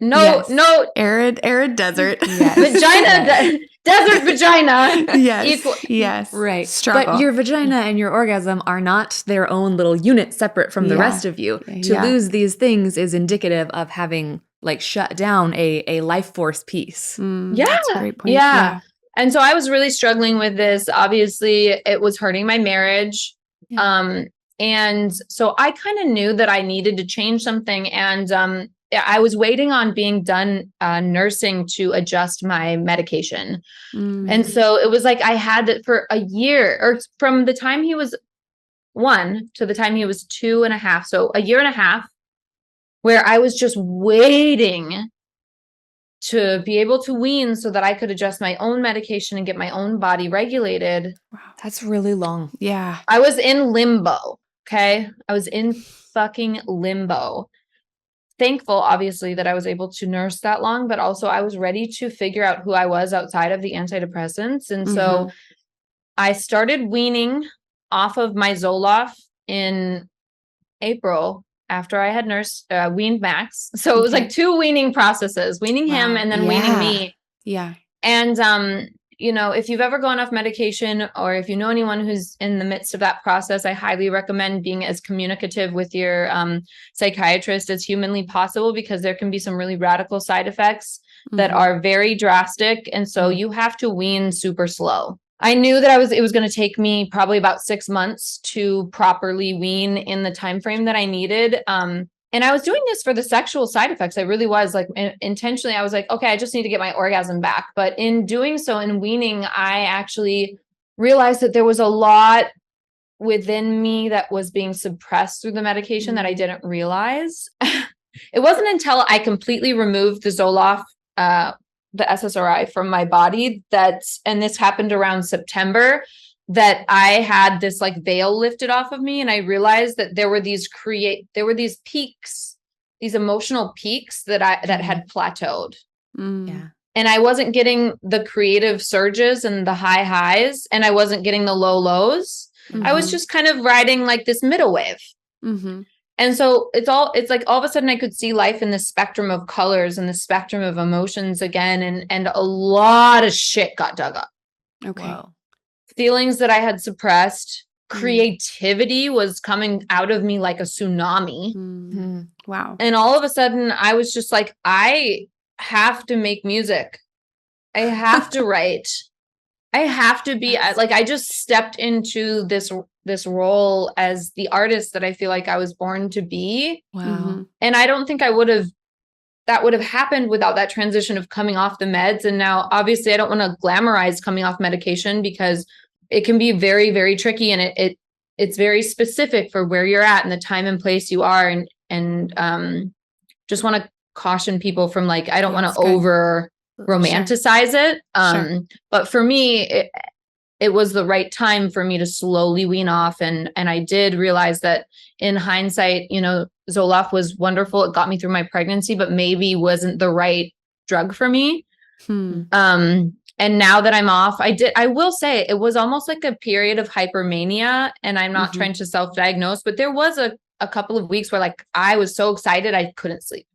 No
arid desert.
Vagina desert vagina.
Yes.
Right.
Struggle.
But your vagina and your orgasm are not their own little unit separate from the rest of you. To lose these things is indicative of having like shut down a life force piece.
That's a great point.
Yeah. And so I was really struggling with this. Obviously, it was hurting my marriage. And so I kind of knew that I needed to change something. And I was waiting on being done nursing to adjust my medication. And so it was like I had it for a year, or from the time he was 1 to the time he was 2.5. So a year and a half where I was just waiting to be able to wean so that I could adjust my own medication and get my own body regulated.
Wow. That's really long.
Yeah.
I was in limbo. Okay. I was in fucking limbo. Thankful, obviously, that I was able to nurse that long, but also I was ready to figure out who I was outside of the antidepressants. And so I started weaning off of my Zoloft in April after I had weaned Max. So it was like 2 weaning processes, weaning him and then weaning me.
Yeah.
And, if you've ever gone off medication, or if you know anyone who's in the midst of that process, I highly recommend being as communicative with your psychiatrist as humanly possible, because there can be some really radical side effects that are very drastic. And so you have to wean super slow. I knew that it was going to take me probably about 6 months to properly wean in the time frame that I needed. And I was doing this for the sexual side effects. I really was like intentionally, I was like, okay, I just need to get my orgasm back. But in doing so, in weaning, I actually realized that there was a lot within me that was being suppressed through the medication that I didn't realize. It wasn't until I completely removed the Zoloft, the SSRI from my body and this happened around September, that I had this like veil lifted off of me. And I realized that there were these peaks, these emotional peaks that had plateaued.
Yeah.
and I wasn't getting the creative surges and the high highs, and I wasn't getting the low lows. I was just kind of riding like this middle wave. And so it's like all of a sudden I could see life in the spectrum of colors and the spectrum of emotions again. And a lot of shit got dug up.
Okay.
Wow.
Feelings that I had suppressed, creativity was coming out of me like a tsunami.
Wow.
And all of a sudden I was just like, I have to make music. I have to write. I have to be like, I just stepped into this role as the artist that I feel like I was born to be.
Wow.
And I don't think that would have happened without that transition of coming off the meds. And now obviously I don't want to glamorize coming off medication because it can be very, very tricky. And it's very specific for where you're at and the time and place you are. And just want to caution people from like, I don't want to over romanticize it. But for me, it was the right time for me to slowly wean off. And I did realize that in hindsight, Zoloft was wonderful. It got me through my pregnancy, but maybe wasn't the right drug for me. And now that I'm off, I will say it was almost like a period of hypermania, and I'm not trying to self-diagnose, but there was a couple of weeks where like I was so excited I couldn't sleep.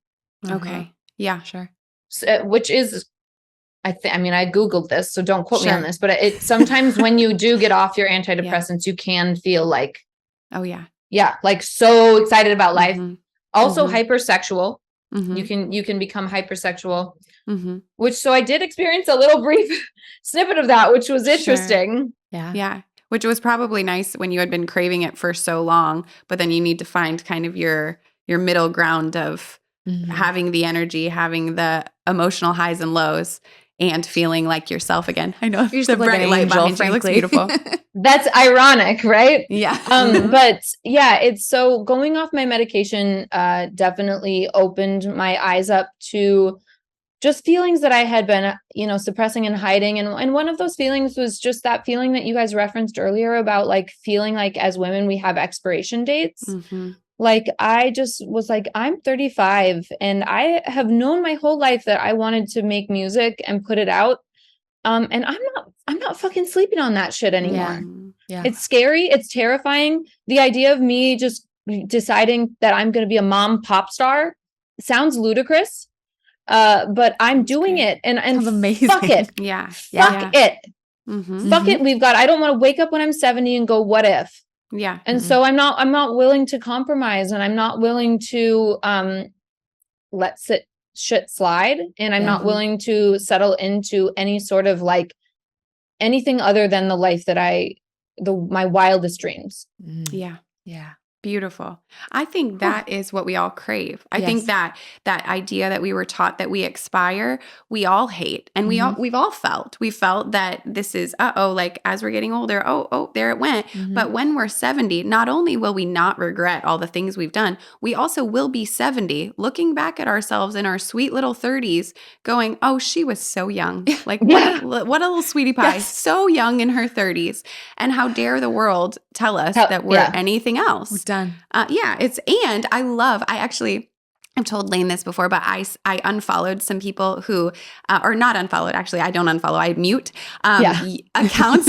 Okay. Yeah,
sure.
So, which is, I Googled this, so don't quote me on this, but it sometimes when you do get off your antidepressants, you can feel like, like so excited about life. Also hypersexual. You can become hypersexual, so I did experience a little brief snippet of that, which was interesting.
Yeah. Which was probably nice when you had been craving it for so long, but then you need to find kind of your middle ground of having the energy, having the emotional highs and lows, and feeling like yourself again. I know
you're
the bright light behind you looks beautiful.
That's ironic, right?
Yeah.
But yeah, it's so going off my medication definitely opened my eyes up to just feelings that I had been, suppressing and hiding. And one of those feelings was just that feeling that you guys referenced earlier about like feeling like as women, we have expiration dates. Like, I just was like, I'm 35 and I have known my whole life that I wanted to make music and put it out. And I'm not fucking sleeping on that shit anymore.
Yeah.
It's scary. It's terrifying. The idea of me just deciding that I'm going to be a mom pop star sounds ludicrous. But I'm doing it and
amazing.
Fuck it. Fuck it. Fuck it. I don't want to wake up when I'm 70 and go, what if?
Yeah.
And so I'm not willing to compromise, and I'm not willing to let shit slide. And I'm not willing to settle into any sort of like anything other than the life that my wildest dreams.
Yeah. Beautiful. I think that is what we all crave. I think that idea that we were taught that we expire, we all hate. And we've all felt. We felt that this is, like as we're getting older, there it went. But when we're 70, not only will we not regret all the things we've done, we also will be 70, looking back at ourselves in our sweet little 30s, going, oh, she was so young. Like, what a little sweetie pie, so young in her 30s. And how dare the world tell us that we're anything else.
We're done.
I've told Layne this before, but I unfollowed some people who, or not unfollowed, actually, I don't unfollow, I mute accounts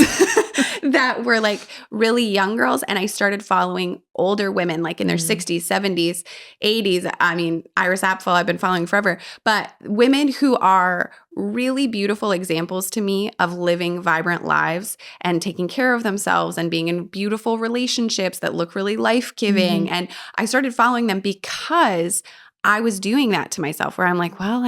that were like really young girls. And I started following older women, like in their 60s, 70s, 80s. I mean, Iris Apfel, I've been following forever, but women who are really beautiful examples to me of living vibrant lives and taking care of themselves and being in beautiful relationships that look really life-giving. And I started following them because I was doing that to myself, where I'm like, well,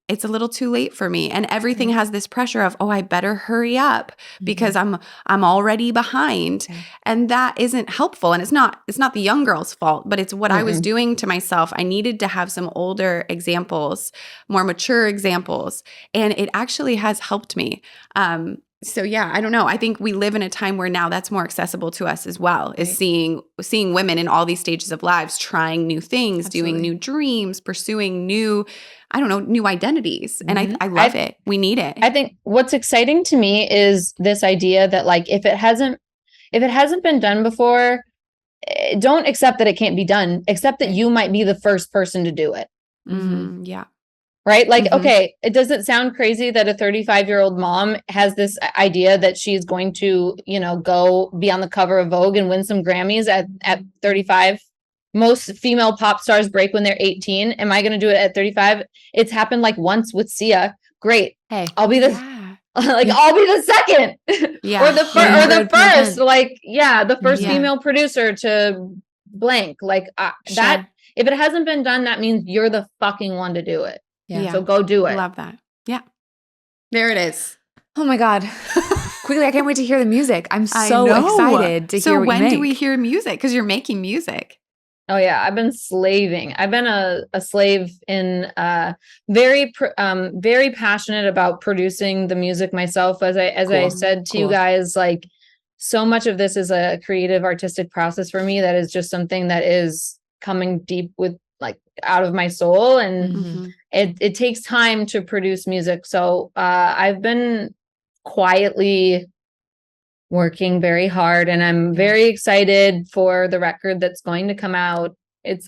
it's a little too late for me. And everything has this pressure of, I better hurry up because I'm already behind. And that isn't helpful. And it's not the young girl's fault, but it's what I was doing to myself. I needed to have some older examples, more mature examples. And it actually has helped me. So yeah, I don't know. I think we live in a time where now that's more accessible to us as well, is seeing women in all these stages of lives, trying new things, doing new dreams, pursuing new identities. And I love it. We need it.
I think what's exciting to me is this idea that like, if it hasn't been done before, don't accept that it can't be done, accept that you might be the first person to do it.
Yeah.
right? Like,
Mhm.
okay, does it sound crazy that a 35-year-old mom has this idea that she's going to, you know, go be on the cover of Vogue and win some Grammys at 35? Most female pop stars break when they're 18. Am I going to do it at 35? It's happened like once with Sia. Great.
Hey,
I'll be the
Yeah.
like I'll be the second
Yeah.
or the first
100%.
like the first
Yeah.
female producer to blank like that. If it hasn't been done, that means you're the fucking one to do it.
Yeah.
So go do it.
Love that. Yeah. There it is.
Oh my God. Quigley, I can't wait to hear the music. I'm
I
so
know.
excited to hear what
when
you make.
do we hear music? Because you're making music.
Oh yeah, I've been slaving. I've been a slave in very passionate about producing the music myself. As I
Cool.
said to you
Cool.
guys, like so much of this is a creative artistic process for me that is just something that is coming deep with like out of my soul, and
Mhm.
it takes time to produce music. So I've been quietly working very hard, and I'm very excited for the record that's going to come out.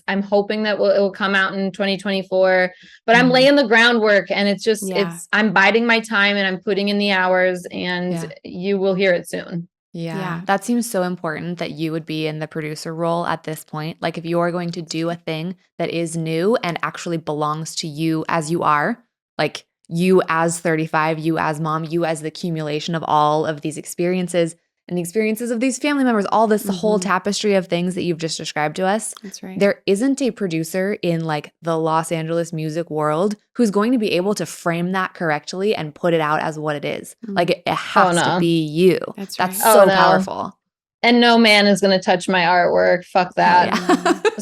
I'm hoping that it will come out in 2024, but I'm laying the groundwork, and it's just, I'm biding my time and I'm putting in the hours, and you will hear it soon.
Yeah. That seems so important that you would be in the producer role at this point. Like if you're going to do a thing that is new and actually belongs to you as you are, like you as 35, you as mom, you as the accumulation of all of these experiences and the experiences of these family members, all this, the whole tapestry of things that you've just described to us.
That's right.
There isn't a producer in like the Los Angeles music world who's going to be able to frame that correctly and put it out as what it is. Like it has to be you.
That's
That's
right.
so powerful.
And no man is going to touch my artwork. Fuck that.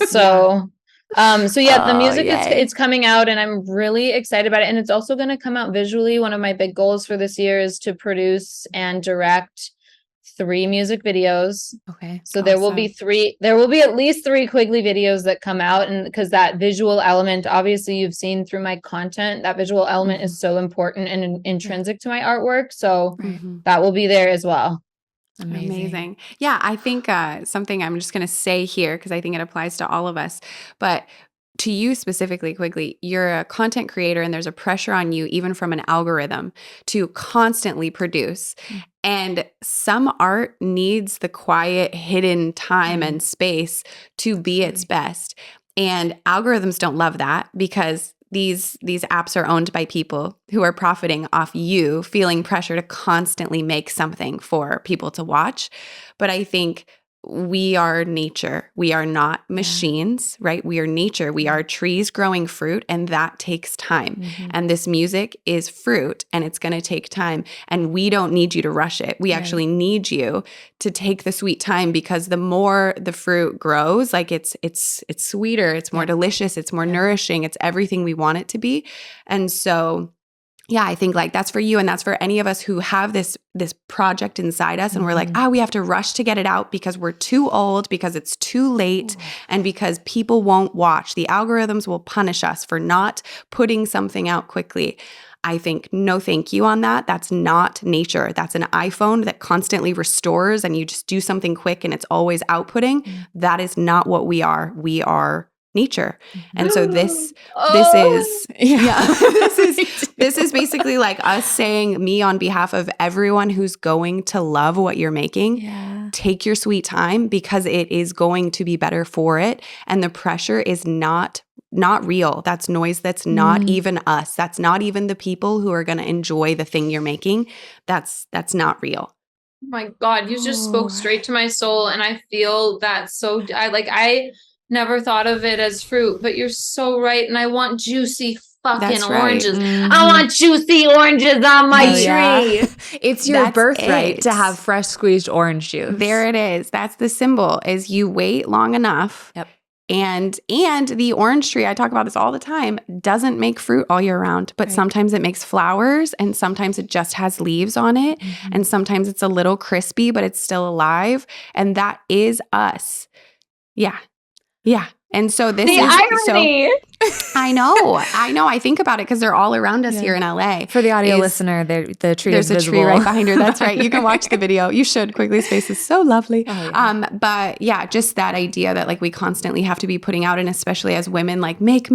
So the music it's coming out, and I'm really excited about it. And it's also going to come out visually. One of my big goals for this year is to produce and direct 3 music videos.
Okay.
So there will be at least 3 Quigley videos that come out. And because that visual element, obviously you've seen through my content, that visual element is so important and intrinsic to my artwork. So that will be there as well.
Amazing. Yeah, I think something I'm just going to say here, because I think it applies to all of us, but to you specifically, Quigley, you're a content creator and there's a pressure on you, even from an algorithm, to constantly produce. And some art needs the quiet, hidden time and space to be its best. And algorithms don't love that, because these apps are owned by people who are profiting off you feeling pressure to constantly make something for people to watch. But I think we are nature. We are not machines, right? We are nature. We are trees growing fruit, and that takes time. And this music is fruit, and it's going to take time. And we don't need you to rush it. We actually need you to take the sweet time, because the more the fruit grows, like it's sweeter, it's more delicious, it's more nourishing, it's everything we want it to be. And so yeah, I think like that's for you, and that's for any of us who have this project inside us, and we're like, we have to rush to get it out because we're too old, because it's too late, and because people won't watch. The algorithms will punish us for not putting something out quickly. I think no thank you on that. That's not nature. That's an iPhone that constantly restores, and you just do something quick and it's always outputting. That is not what we are. We are nature. And so this is basically like us saying, me on behalf of everyone who's going to love what you're making, take your sweet time, because it is going to be better for it. And the pressure is not real. That's noise. That's not even us. That's not even the people who are going to enjoy the thing you're making. That's not real.
Oh my God, you just spoke straight to my soul, and I feel that so. I never thought of it as fruit, but you're so right. And I want juicy fucking oranges. I want juicy oranges on my tree.
It's your birthright to have fresh squeezed orange juice.
There it is. That's the symbol, is you wait long enough.
Yep.
And the orange tree, I talk about this all the time, doesn't make fruit all year round, but sometimes it makes flowers, and sometimes it just has leaves on it. And sometimes it's a little crispy, but it's still alive. And that is us. Yeah. Yeah. And so this
the
is
irony.
I know. I think about it because they're all around us here in LA.
For the audio listener, the tree is
There's a
visible.
tree right behind her. That's right. You can watch the video. You should. Quigley's face is so lovely.
Oh, yeah.
But yeah, just that idea that like we constantly have to be putting out, and especially as women, like make,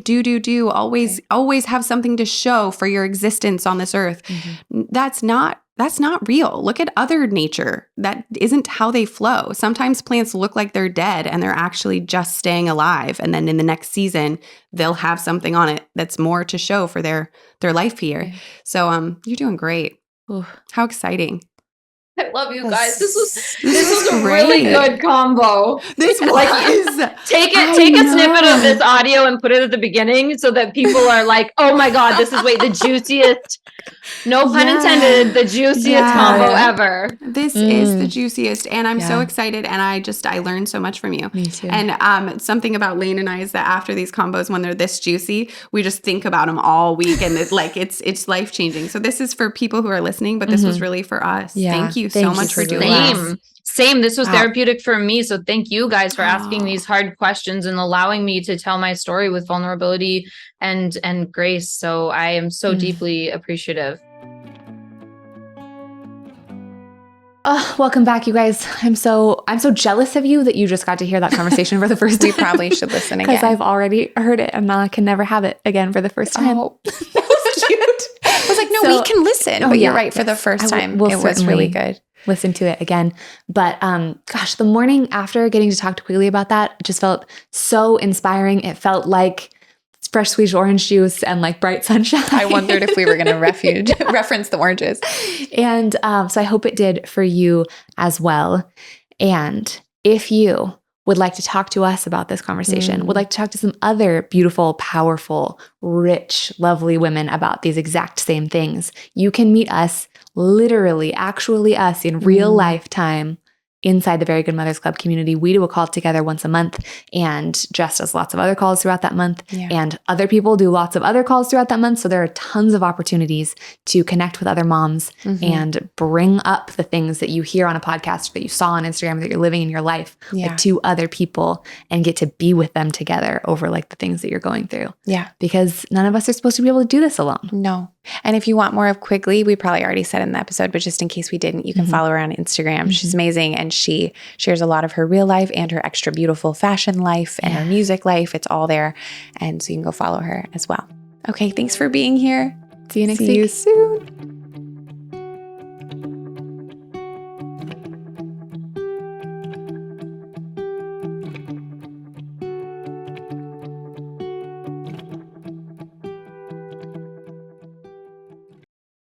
do. Always have something to show for your existence on this earth.
Mm-hmm.
That's not real. Look at other nature. That isn't how they flow. Sometimes plants look like they're dead and they're actually just staying alive. And then in the next season, they'll have something on it that's more to show for their life here.
Okay.
So you're doing great.
Ooh.
How exciting.
I love you guys. This was
is
a really
great.
good combo.
This was.
Take a snippet of this audio and put it at the beginning so that people are like, oh my God, this is the juiciest, no pun intended, the juiciest combo ever.
This is the juiciest. And I'm so excited. And I learned so much from you.
Me too.
And something about Layne and I is that after these combos, when they're this juicy, we just think about them all week. And it's life changing. So this is for people who are listening, but this was really for us.
Yeah.
Thank you so much for doing this.
Same. This was therapeutic for me. So thank you guys for asking these hard questions and allowing me to tell my story with vulnerability and grace. So I am so deeply appreciative.
Welcome back, you guys. I'm so jealous of you that you just got to hear that conversation for the first time.
We probably should listen again.
Because I've already heard it and I can never have it again for the first time.
Oh, that was cute. I was like, no, we can listen. But you're right. For the first time, it was really good.
Listen to it again. But gosh, the morning after getting to talk to Quigley about that just felt so inspiring. It felt like fresh squeezed orange juice and like bright sunshine.
I wondered if we were going to reference the oranges.
And so I hope it did for you as well. And if you would like to talk to us about this conversation, would like to talk to some other beautiful, powerful, rich, lovely women about these exact same things, you can meet us, literally, actually us in real lifetime inside the Very Good Mothers Club community. We do a call together once a month, and Jess does lots of other calls throughout that month, and other people do lots of other calls throughout that month. So there are tons of opportunities to connect with other moms and bring up the things that you hear on a podcast, that you saw on Instagram, that you're living in your life to other people, and get to be with them together over like the things that you're going through.
Yeah.
Because none of us are supposed to be able to do this alone.
No. And if you want more of Quigley, we probably already said in the episode, but just in case we didn't, you can follow her on Instagram. She's amazing. And she shares a lot of her real life and her extra beautiful fashion life and her music life. It's all there. And so you can go follow her as well. Okay. Thanks for being here.
See you next
See
week.
you soon.